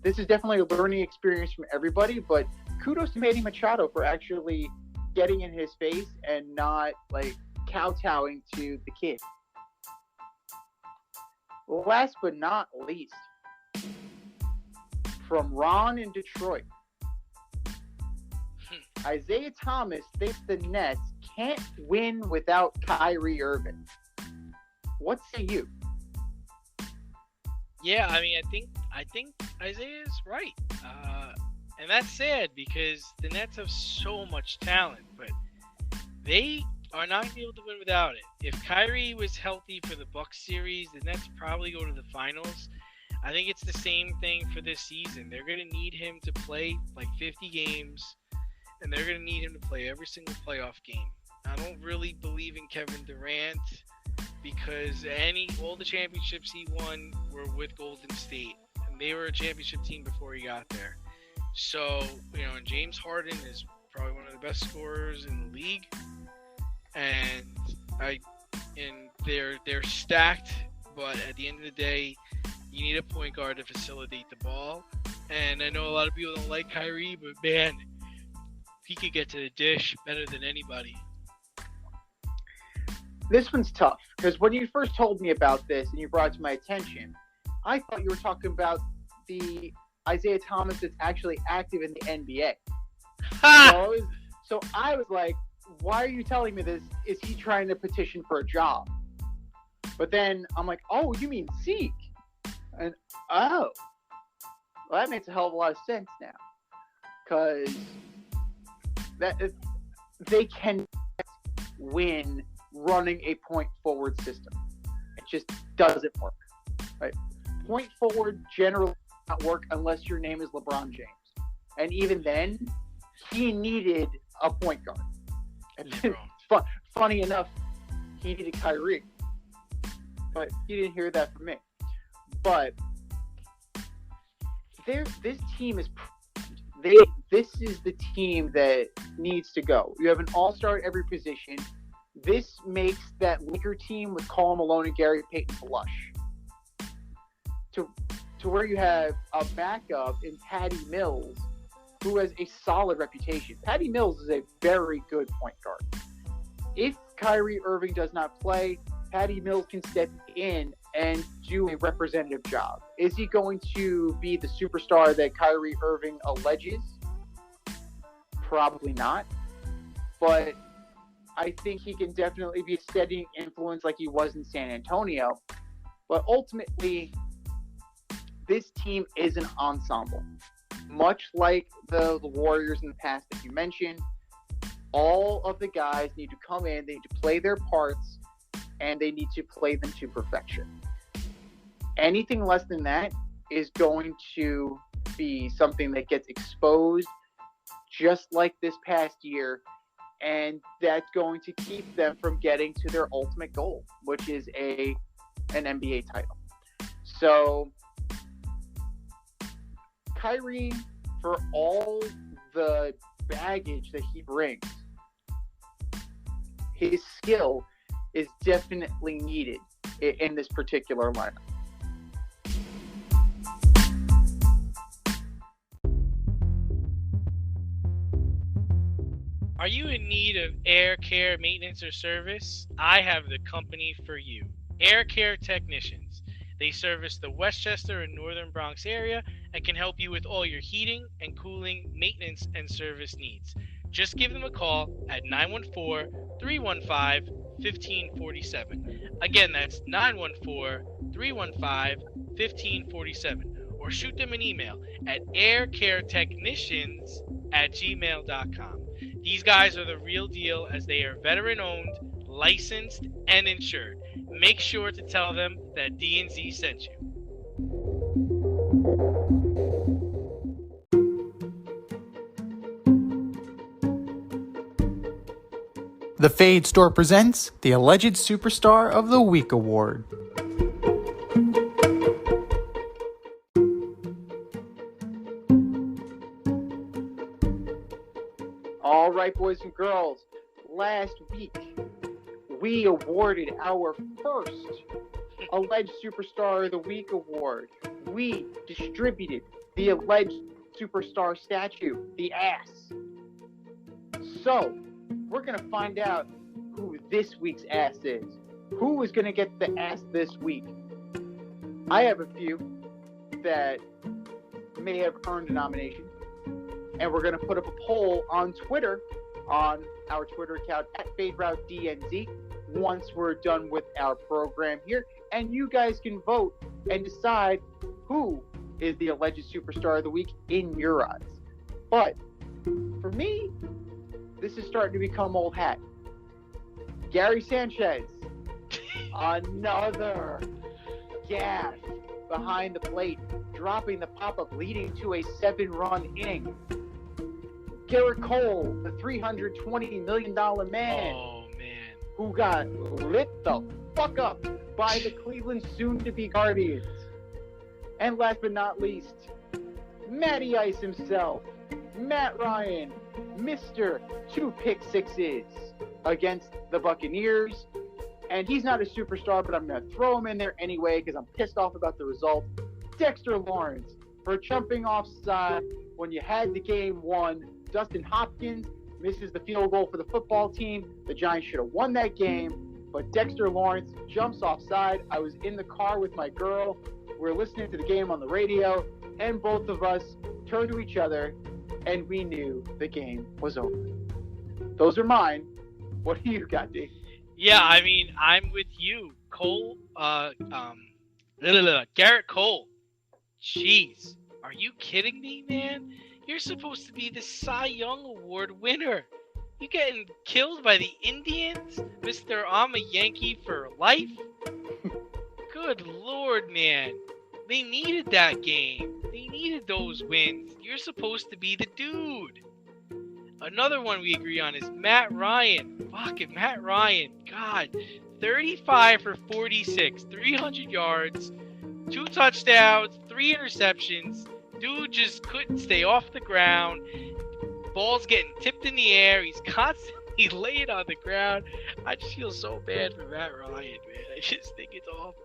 this is definitely a learning experience from everybody, but kudos to Manny Machado for actually getting in his face and not, like, kowtowing to the kid. Last but not least, from Ron in Detroit, Isiah Thomas thinks the Nets can't win without Kyrie Irving. What say you? Yeah, I mean, I think Isaiah is right, and that's sad because the Nets have so much talent, but they are not going to be able to win without it. If Kyrie was healthy for the Bucks series, the Nets probably go to the finals. I think it's the same thing for this season. They're going to need him to play like 50 games, and they're going to need him to play every single playoff game. I don't really believe in Kevin Durant because all the championships he won were with Golden State, and they were a championship team before he got there. So, you know, and James Harden is probably one of the best scorers in the league, and they're stacked. But at the end of the day, you need a point guard to facilitate the ball. And I know a lot of people don't like Kyrie, but man, he could get to the dish better than anybody. This one's tough because when you first told me about this and you brought it to my attention, I thought you were talking about the Isiah Thomas that's actually active in the NBA. So I was like, why are you telling me this? Is he trying to petition for a job? But then I'm like, oh, you mean Zeke? And well, that makes a hell of a lot of sense now, because they can win running a point forward system. It just doesn't work. Right? Point forward generally does not work unless your name is LeBron James, and even then, he needed a point guard. And funny enough, he needed Kyrie, but you didn't hear that from me. But this team is this is the team that needs to go. You have an all-star at every position. This makes that Laker team with Karl Malone and Gary Payton blush. To where you have a backup in Patty Mills, who has a solid reputation. Patty Mills is a very good point guard. If Kyrie Irving does not play, Patty Mills can step in and do a representative job. Is he going to be the superstar that Kyrie Irving alleges? Probably not. But I think he can definitely be a steady influence like he was in San Antonio. But ultimately, this team is an ensemble. Much like the Warriors in the past that you mentioned, all of the guys need to come in, they need to play their parts, and they need to play them to perfection. Anything less than that is going to be something that gets exposed, just like this past year, and that's going to keep them from getting to their ultimate goal, which is an NBA title. So Kyrie, for all the baggage that he brings, his skill is definitely needed in this particular lineup. Are you in need of air care maintenance or service? I have the company for you. Air Care Technicians. They service the Westchester and Northern Bronx area and can help you with all your heating and cooling, maintenance, and service needs. Just give them a call at 914-315-1547. Again, that's 914-315-1547. Or shoot them an email at aircaretechnicians@gmail.com. These guys are the real deal as they are veteran-owned, licensed, and insured. Make sure to tell them that D&Z sent you. The Fade Store presents the Alleged Superstar of the Week Award. All right, boys and girls, last week we awarded our first Alleged Superstar of the Week award. We distributed the Alleged Superstar statue, the ass. So, we're going to find out who this week's ass is. Who is going to get the ass this week? I have a few that may have earned a nomination. And we're going to put up a poll on Twitter, on our Twitter account at FadeRouteDNZ, once we're done with our program here. And you guys can vote and decide who is the Alleged Superstar of the Week in your eyes. But for me, this is starting to become old hat. Gary Sanchez, another gas behind the plate, dropping the pop-up, leading to a 7-run inning. Garrett Cole, the $320 million man, who got lit the fuck up by the Cleveland soon-to-be Guardians. And last but not least, Matty Ice himself, Matt Ryan, Mr. 2 pick sixes against the Buccaneers. And he's not a superstar, but I'm going to throw him in there anyway because I'm pissed off about the result. Dexter Lawrence for jumping offside when you had the game won. Dustin Hopkins misses the field goal for the football team. The Giants should have won that game, but Dexter Lawrence jumps offside. I was in the car with my girl. We were listening to the game on the radio, and both of us turned to each other, and we knew the game was over. Those are mine. What do you got, D? Yeah, I mean, I'm with you. Cole, Garrett Cole. Jeez, are you kidding me, man? You're supposed to be the Cy Young Award winner. You getting killed by the Indians? Mr. I'm a Yankee for life? Good Lord, man. They needed that game. They needed those wins. You're supposed to be the dude. Another one we agree on is Matt Ryan. Fuck it, Matt Ryan. God, 35 for 46, 300 yards, 2 touchdowns, 3 interceptions. Dude just couldn't stay off the ground. Ball's getting tipped in the air. He's constantly laying on the ground. I just feel so bad for Matt Ryan, man. I just think it's awful.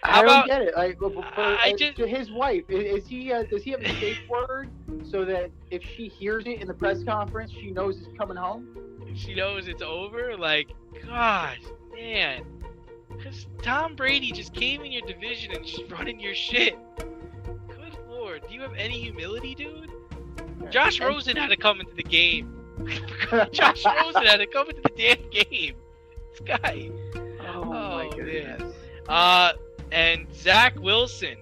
I don't get it. To his wife, does he have a safe word so that if she hears it in the press conference, she knows it's coming home? If she knows it's over, like, gosh, man. Because Tom Brady just came in your division and just running your shit. Good Lord, do you have any humility, dude? Josh Rosen had to come into the game. Josh Rosen had to come into the damn game. This guy. Oh my goodness. Man. And Zach Wilson.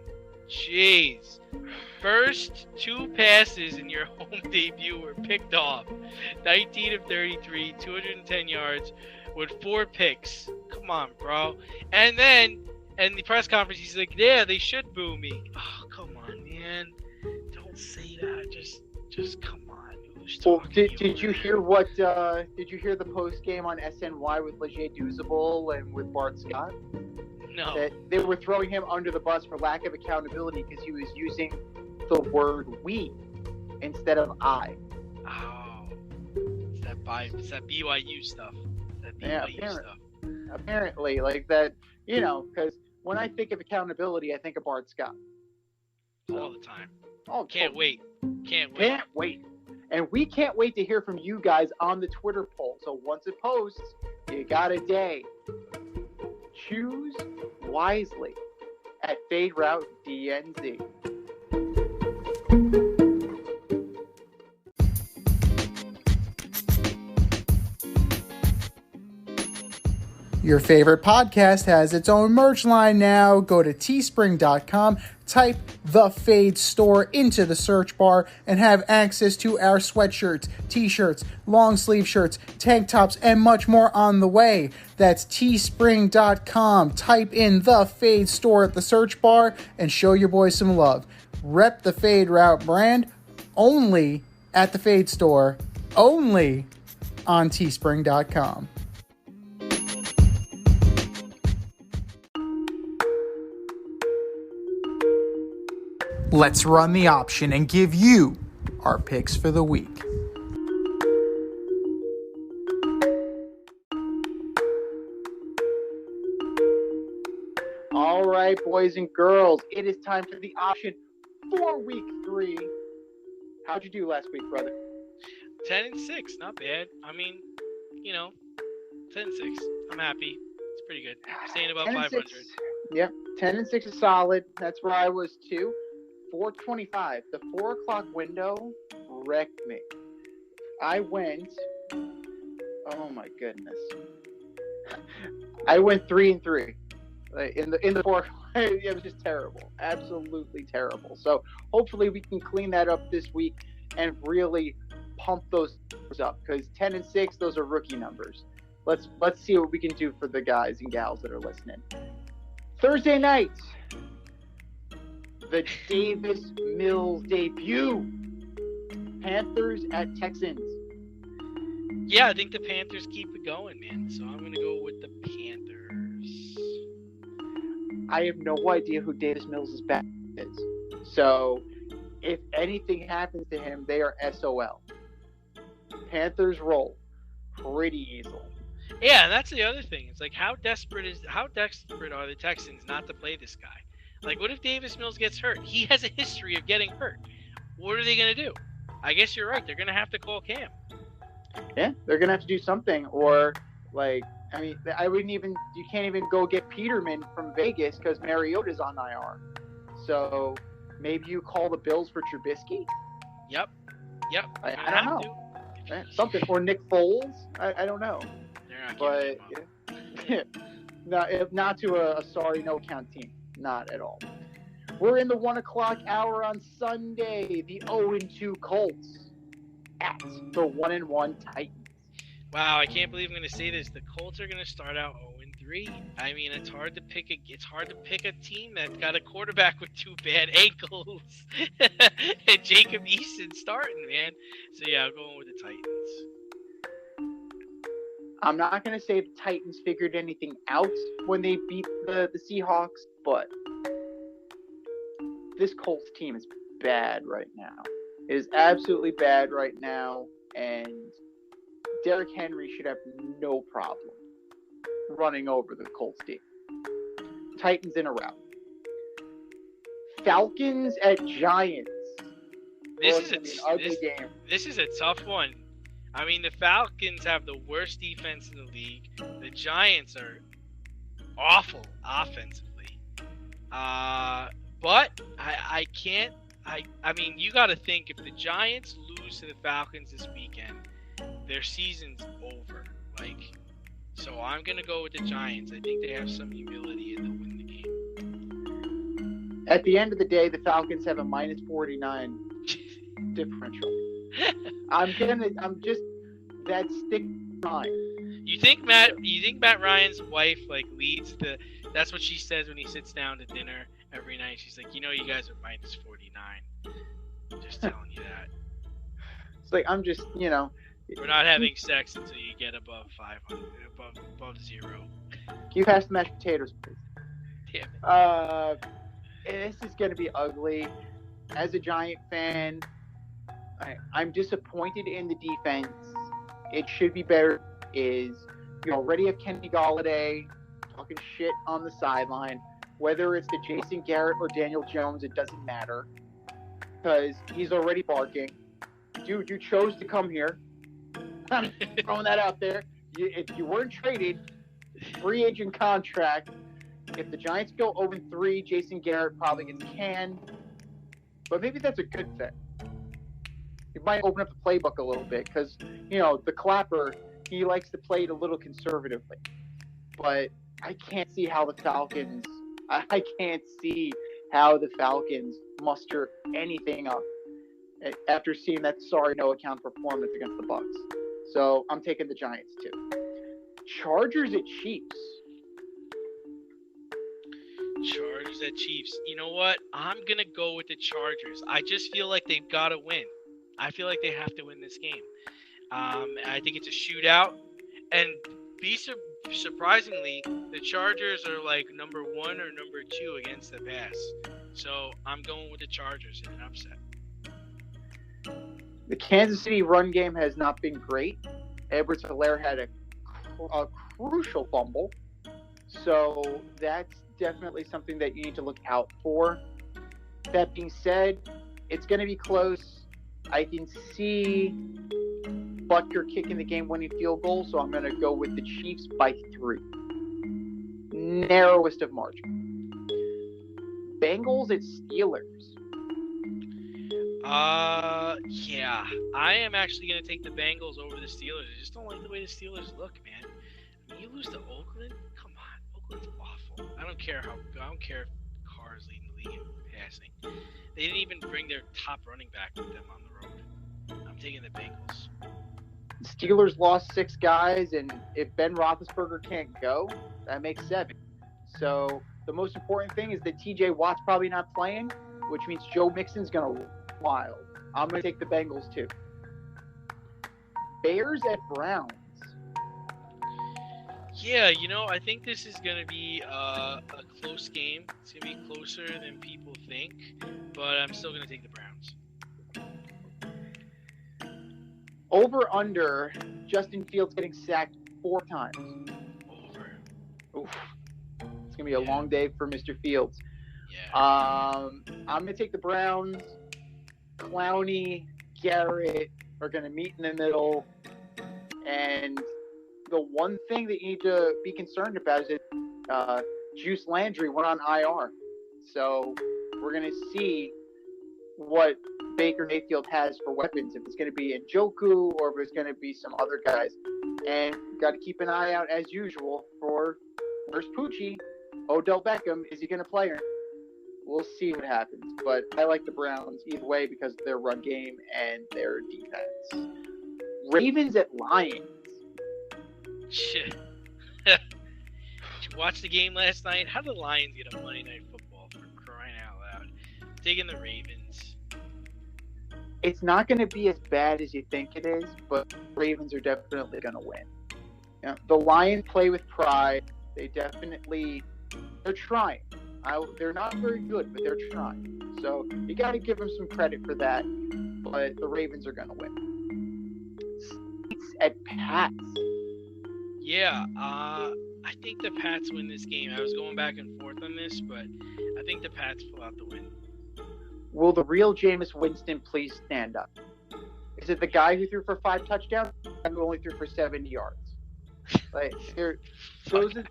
Jeez. First 2 passes in your home debut were picked off. 19 of 33, 210 yards with 4 picks. Come on, bro. And then in the press conference, he's like, yeah, they should boo me. Oh, come on, man. Don't say that. Just come on. Well, did you hear what? Did you hear the post game on SNY with Leger Douzable and with Bart Scott? No. That they were throwing him under the bus for lack of accountability because he was using the word "we" instead of "I." Oh, it's that BYU stuff. Apparently, like that. You know, because when I think of accountability, I think of Bart Scott. All the time. Oh, Can't wait. And we can't wait to hear from you guys on the Twitter poll. So once it posts, you got a day. Choose wisely at FadeRouteDNZ. Your favorite podcast has its own merch line now. Go to teespring.com, type The Fade Store into the search bar, and have access to our sweatshirts, t-shirts, long sleeve shirts, tank tops, and much more on the way. That's teespring.com. Type in The Fade Store at the search bar and show your boys some love. Rep the Fade Route brand only at the Fade Store, only on teespring.com. Let's run the option and give you our picks for the week. All right, boys and girls, it is time for the option for week 3. How'd you do last week, brother? 10-6, not bad. I mean, 10-6. I'm happy. It's pretty good. Staying above 500. Yep, 10-6 is solid. That's where I was too. 425. The 4 o'clock window wrecked me. I went. Oh my goodness. I went 3-3. In the 4. It was just terrible. Absolutely terrible. So hopefully we can clean that up this week and really pump those numbers up, because 10-6, those are rookie numbers. Let's see what we can do for the guys and gals that are listening. Thursday night, the Davis Mills debut. Panthers at Texans. Yeah, I think the Panthers keep it going, man. So I'm going to go with the Panthers. I have no idea who Davis Mills' back is. So if anything happens to him, they are SOL. Panthers roll pretty easily. Yeah, and that's the other thing. It's like, how desperate are the Texans not to play this guy? Like, what if Davis Mills gets hurt? He has a history of getting hurt. What are they going to do? I guess you're right. They're going to have to call Cam. Yeah, they're going to have to do something. Or, you can't even go get Peterman from Vegas because Mariota's on IR. So maybe you call the Bills for Trubisky? Yep. I don't know. Something. Or Nick Foles? I don't know. But not to a sorry no count team. Not at all. We're in the 1 o'clock hour on Sunday. The 0-2 Colts at the 1-1 Titans. Wow, I can't believe I'm going to say this. The Colts are going to start out 0-3. I mean, it's hard to pick a team that's got a quarterback with 2 bad ankles and Jacob Eason starting, man. So yeah, I'm going with the Titans. I'm not going to say the Titans figured anything out when they beat the Seahawks, but this Colts team is bad right now. It is absolutely bad right now, and Derrick Henry should have no problem running over the Colts team. Titans in a rout. Falcons at Giants. This is a tough one. I mean, the Falcons have the worst defense in the league. The Giants are awful offensively. But I can't. I mean, you got to think, if the Giants lose to the Falcons this weekend, their season's over. So I'm gonna go with the Giants. I think they have some humility and they'll win the game. At the end of the day, the Falcons have a minus 49 differential. That stick mine. You think Matt Ryan's wife leads the? That's what she says when he sits down to dinner every night. She's like, you guys are minus 49. I'm just telling you that. It's like, I'm just, We're not having sex until you get above 500, above 0. Can you pass the mashed potatoes, please? Damn it. This is going to be ugly. As a Giant fan, I'm disappointed in the defense. It should be better. You already have Kenny Galladay talking shit on the sideline. Whether it's to Jason Garrett or Daniel Jones, it doesn't matter, because he's already barking. Dude, you chose to come here. I'm throwing that out there. If you weren't traded, free agent contract. If the Giants go 0-3, Jason Garrett probably gets canned. But maybe that's a good thing. It might open up the playbook a little bit, because, the Clapper, he likes to play it a little conservatively. But I can't see how the Falcons muster anything up after seeing that sorry no account performance against the Bucs. So I'm taking the Giants too. Chargers at Chiefs. Chargers at Chiefs. You know what? I'm going to go with the Chargers. I just feel like they've got to win. I feel like they have to win this game. I think it's a shootout. And surprisingly, the Chargers are like number 1 or number 2 against the pass. So I'm going with the Chargers in an upset. The Kansas City run game has not been great. Edwards-Helaire had a crucial fumble. So that's definitely something that you need to look out for. That being said, it's going to be close. I can see Butker kicking the game-winning field goal, so I'm going to go with the Chiefs by 3. Narrowest of margin. Bengals at Steelers. Yeah. I am actually going to take the Bengals over the Steelers. I just don't like the way the Steelers look, man. When you lose to Oakland, come on. Oakland's awful. I don't care if Carr is leading the league in passing. They didn't even bring their top running back with them on the road. I'm taking the Bengals. Steelers lost 6 guys, and if Ben Roethlisberger can't go, that makes 7. So the most important thing is that TJ Watt's probably not playing, which means Joe Mixon's going to wild. I'm going to take the Bengals too. Bears at Browns. Yeah, I think this is going to be a close game. It's going to be closer than people think, but I'm still going to take the Browns. Over under, Justin Fields getting sacked 4 times. Over. Oof. It's going to be a long day for Mr. Fields. Yeah. I'm going to take the Browns. Clowney, Garrett are going to meet in the middle. And the one thing that you need to be concerned about is that Juice Landry went on IR. So we're going to see what Baker Mayfield has for weapons, if it's going to be Njoku or if it's going to be some other guys. And got to keep an eye out, as usual, for where's Poochie? Odell Beckham, is he going to play? We'll see what happens. But I like the Browns either way because of their run game and their defense. Ravens at Lions. Shit. Did you watch the game last night? How did the Lions get a Monday Night Football, for crying out loud? Taking the Ravens. It's not going to be as bad as you think it is, but Ravens are definitely going to win. The Lions play with pride. They're trying. They're not very good, but they're trying. So you got to give them some credit for that. But the Ravens are going to win. Saints at Pats. Yeah, I think the Pats win this game. I was going back and forth on this, but I think the Pats pull out the win. Will the real Jameis Winston please stand up? Is it the guy who threw for 5 touchdowns and who only threw for 70 yards? Like, those are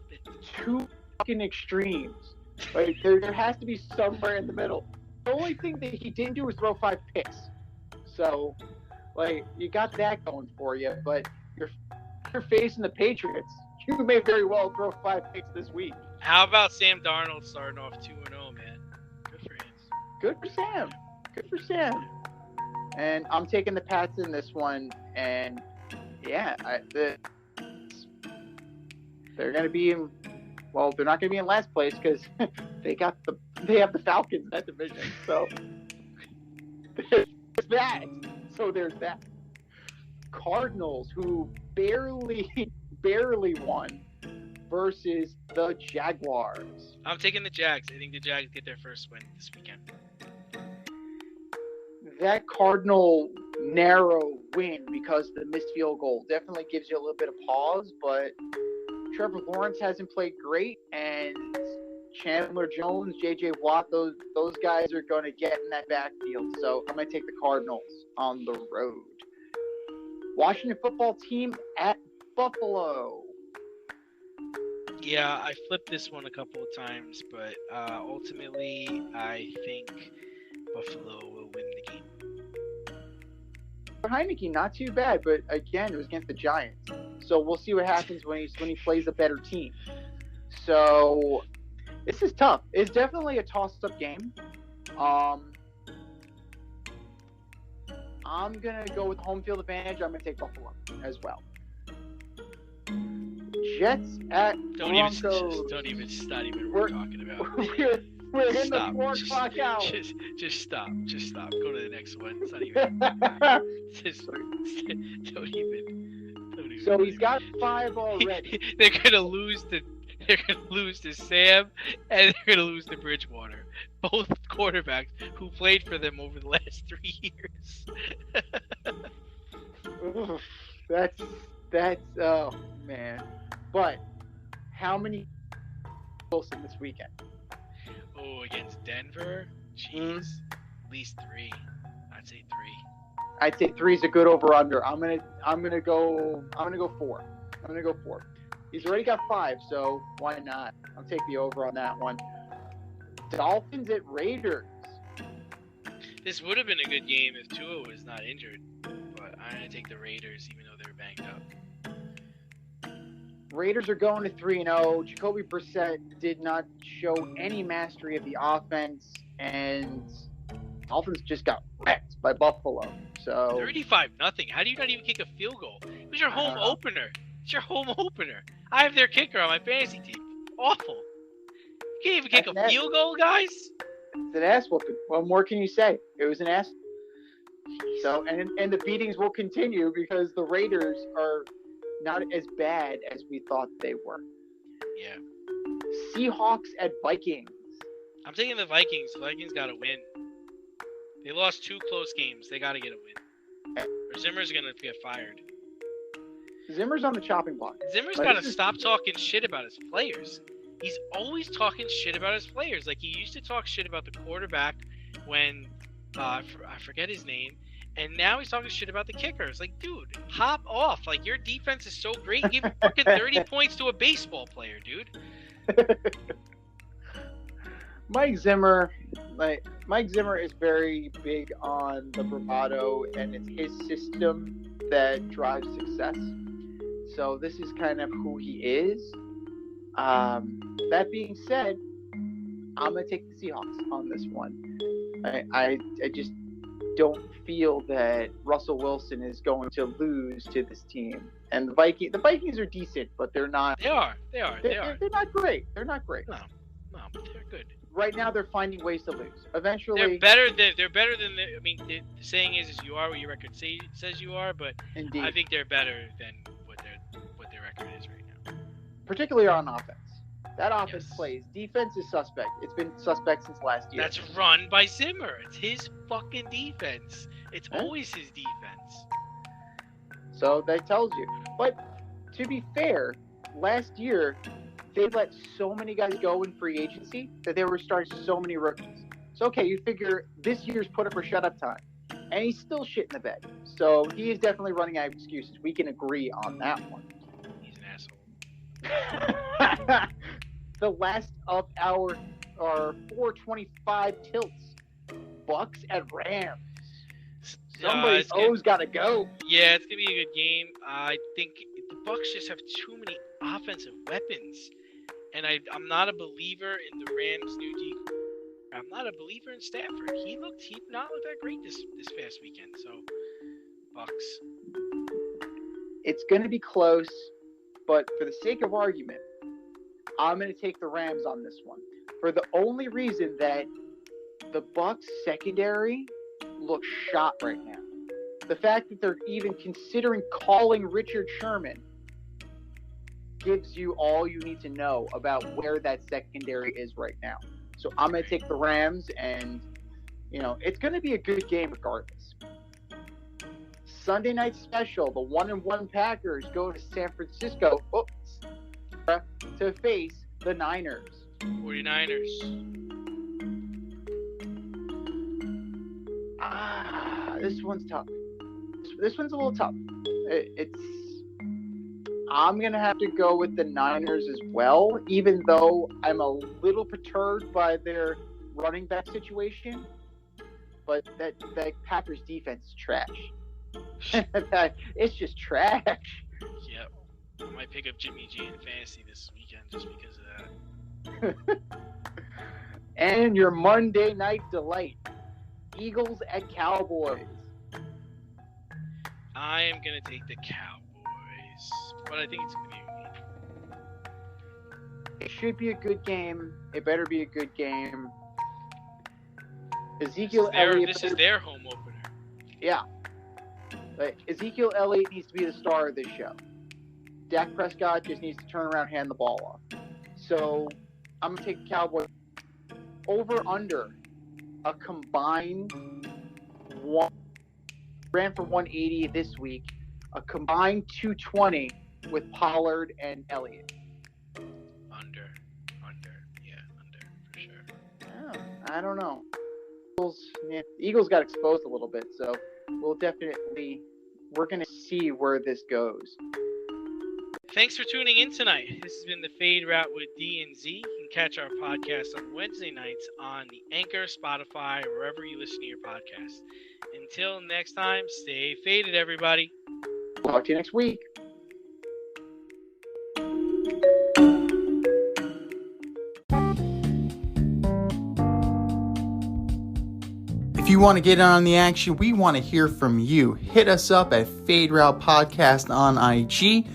2 fucking extremes. Like, there has to be somewhere in the middle. The only thing that he didn't do was throw 5 picks. So, like, you got that going for you, but you're facing the Patriots. You may very well throw 5 picks this week. How about Sam Darnold starting off 2-0, man? Good for him. Good for Sam. Good for Sam. And I'm taking the Pats in this one. And yeah, they're going to be in. Well, they're not going to be in last place because they have the Falcons in that division. So there's that. Cardinals, who barely won, versus the Jaguars. I'm taking the Jags. I think the Jags get their first win this weekend. That Cardinal narrow win because of the missed field goal definitely gives you a little bit of pause, but Trevor Lawrence hasn't played great, and Chandler Jones, J.J. Watt, those guys are going to get in that backfield. So I'm going to take the Cardinals on the road. Washington football team at Buffalo. Yeah, I flipped this one a couple of times, but ultimately I think Buffalo will win the game. Heineke, not too bad, but again, it was against the Giants. So we'll see what happens when he plays a better team. So this is tough. It's definitely a toss-up game. I'm going to go with home field advantage. I'm going to take Buffalo as well. Jets at Broncos. Don't even what we're talking about. We're in the Stop. 4 o'clock hour. Just stop. Just stop. Go to the next one. It's not even. Just, don't even. So he's got 5 already. They're gonna lose to. They're gonna lose to Sam, and they're gonna lose to Bridgewater, both quarterbacks who played for them over the last 3 years. Oof, that's oh man. But how many Wilson this weekend? Oh, against Denver? Jeez. At least 3. I'd say 3. I'd say 3 is a good over under. I'm gonna go 4. I'm gonna go 4. He's already got 5, so why not? I'll take the over on that one. Dolphins at Raiders. This would have been a good game if Tua was not injured, but I'm gonna take the Raiders even though they're banged up. Raiders are going to 3-0. Jacoby Brissett did not show any mastery of the offense, and Dolphins just got wrecked by Buffalo. So 35-0. How do you not even kick a field goal? It was your home opener. It's your home opener. I have their kicker on my fantasy team. Awful. You can't even kick a field goal, guys. It's an ass whooping. What more can you say? It was an ass. So and the beatings will continue because the Raiders are not as bad as we thought they were. Yeah. Seahawks at Vikings. I'm taking the Vikings. The Vikings got to win. They lost 2 close games. They got to get a win. Or Zimmer's going to get fired. Zimmer's on the chopping block. Zimmer's got to stop talking shit about his players. He's always talking shit about his players. Like, he used to talk shit about the quarterback when, I forget his name, and now he's talking shit about the kickers. Like, dude, hop off. Like, your defense is so great. Give fucking 30 points to a baseball player, dude. Mike Zimmer is very big on the bravado, and it's his system that drives success. So this is kind of who he is. That being said, I'm going to take the Seahawks on this one. I just don't feel that Russell Wilson is going to lose to this team. And the Vikings are decent, but they're not. They are. They're not great. They're not great. No, but they're good. Right now, they're finding ways to lose. Eventually, they're better than. I mean, the saying is you are what your record says you are. But indeed. I think they're better than what their record is right now. Particularly on offense. That offense Yes. plays. Defense is suspect. It's been suspect since last year. That's run by Zimmer. It's his fucking defense. It's always his defense. So that tells you. But to be fair, last year they let so many guys go in free agency that they were starting so many rookies. So okay, you figure this year's put up or shut up time, and he's still shit in the bed. So he is definitely running out of excuses. We can agree on that one. He's an asshole. The last of our 425 tilts. Bucks at Rams. Somebody's O's got to go. Yeah, it's gonna be a good game. I think the Bucks just have too many offensive weapons, and I'm not a believer in the Rams' new D. I'm not a believer in Stafford. He did not look that great this past weekend. So, Bucks. It's going to be close, but for the sake of argument, I'm going to take the Rams on this one. For the only reason that the Bucks secondary looks shot right now. The fact that they're even considering calling Richard Sherman gives you all you need to know about where that secondary is right now. So I'm going to take the Rams, and, it's going to be a good game regardless. Sunday night special, the 1-1 Packers go to San Francisco to face the Niners. 49ers. This one's tough. This one's a little tough. I'm going to have to go with the Niners as well, even though I'm a little perturbed by their running back situation. But that Packers defense is trash. It's just trash. Yep. I might pick up Jimmy G in fantasy this weekend just because of that. And your Monday night delight. Eagles at Cowboys. I am going to take the Cowboys, but I think it's going to be a good game. It should be a good game. It better be a good game. Ezekiel Elliott. This is their home opener. Yeah. Like, Ezekiel Elliott needs to be the star of this show. Dak Prescott just needs to turn around and hand the ball off. So I'm going to take the Cowboys over under a combined ran for 180 this week, a combined 220 with Pollard and Elliott. Under for sure. Oh, I don't know. Eagles got exposed a little bit, so we're going to see where this goes. Thanks for tuning in tonight. This has been the Fade Route with D and Z. You can catch our podcast on Wednesday nights on the Anchor, Spotify, wherever you listen to your podcasts. Until next time, stay faded, everybody. Talk to you next week. If you want to get in on the action, we want to hear from you. Hit us up at Fade Route Podcast on IG,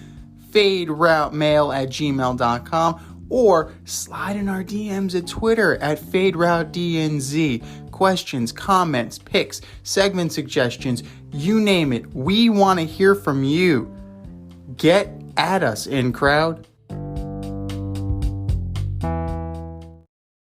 faderoutemail@gmail.com, or slide in our DMs at Twitter at FadeRouteDNZ. Questions, comments, picks, segment suggestions, you name it. We want to hear from you. Get at us, in crowd.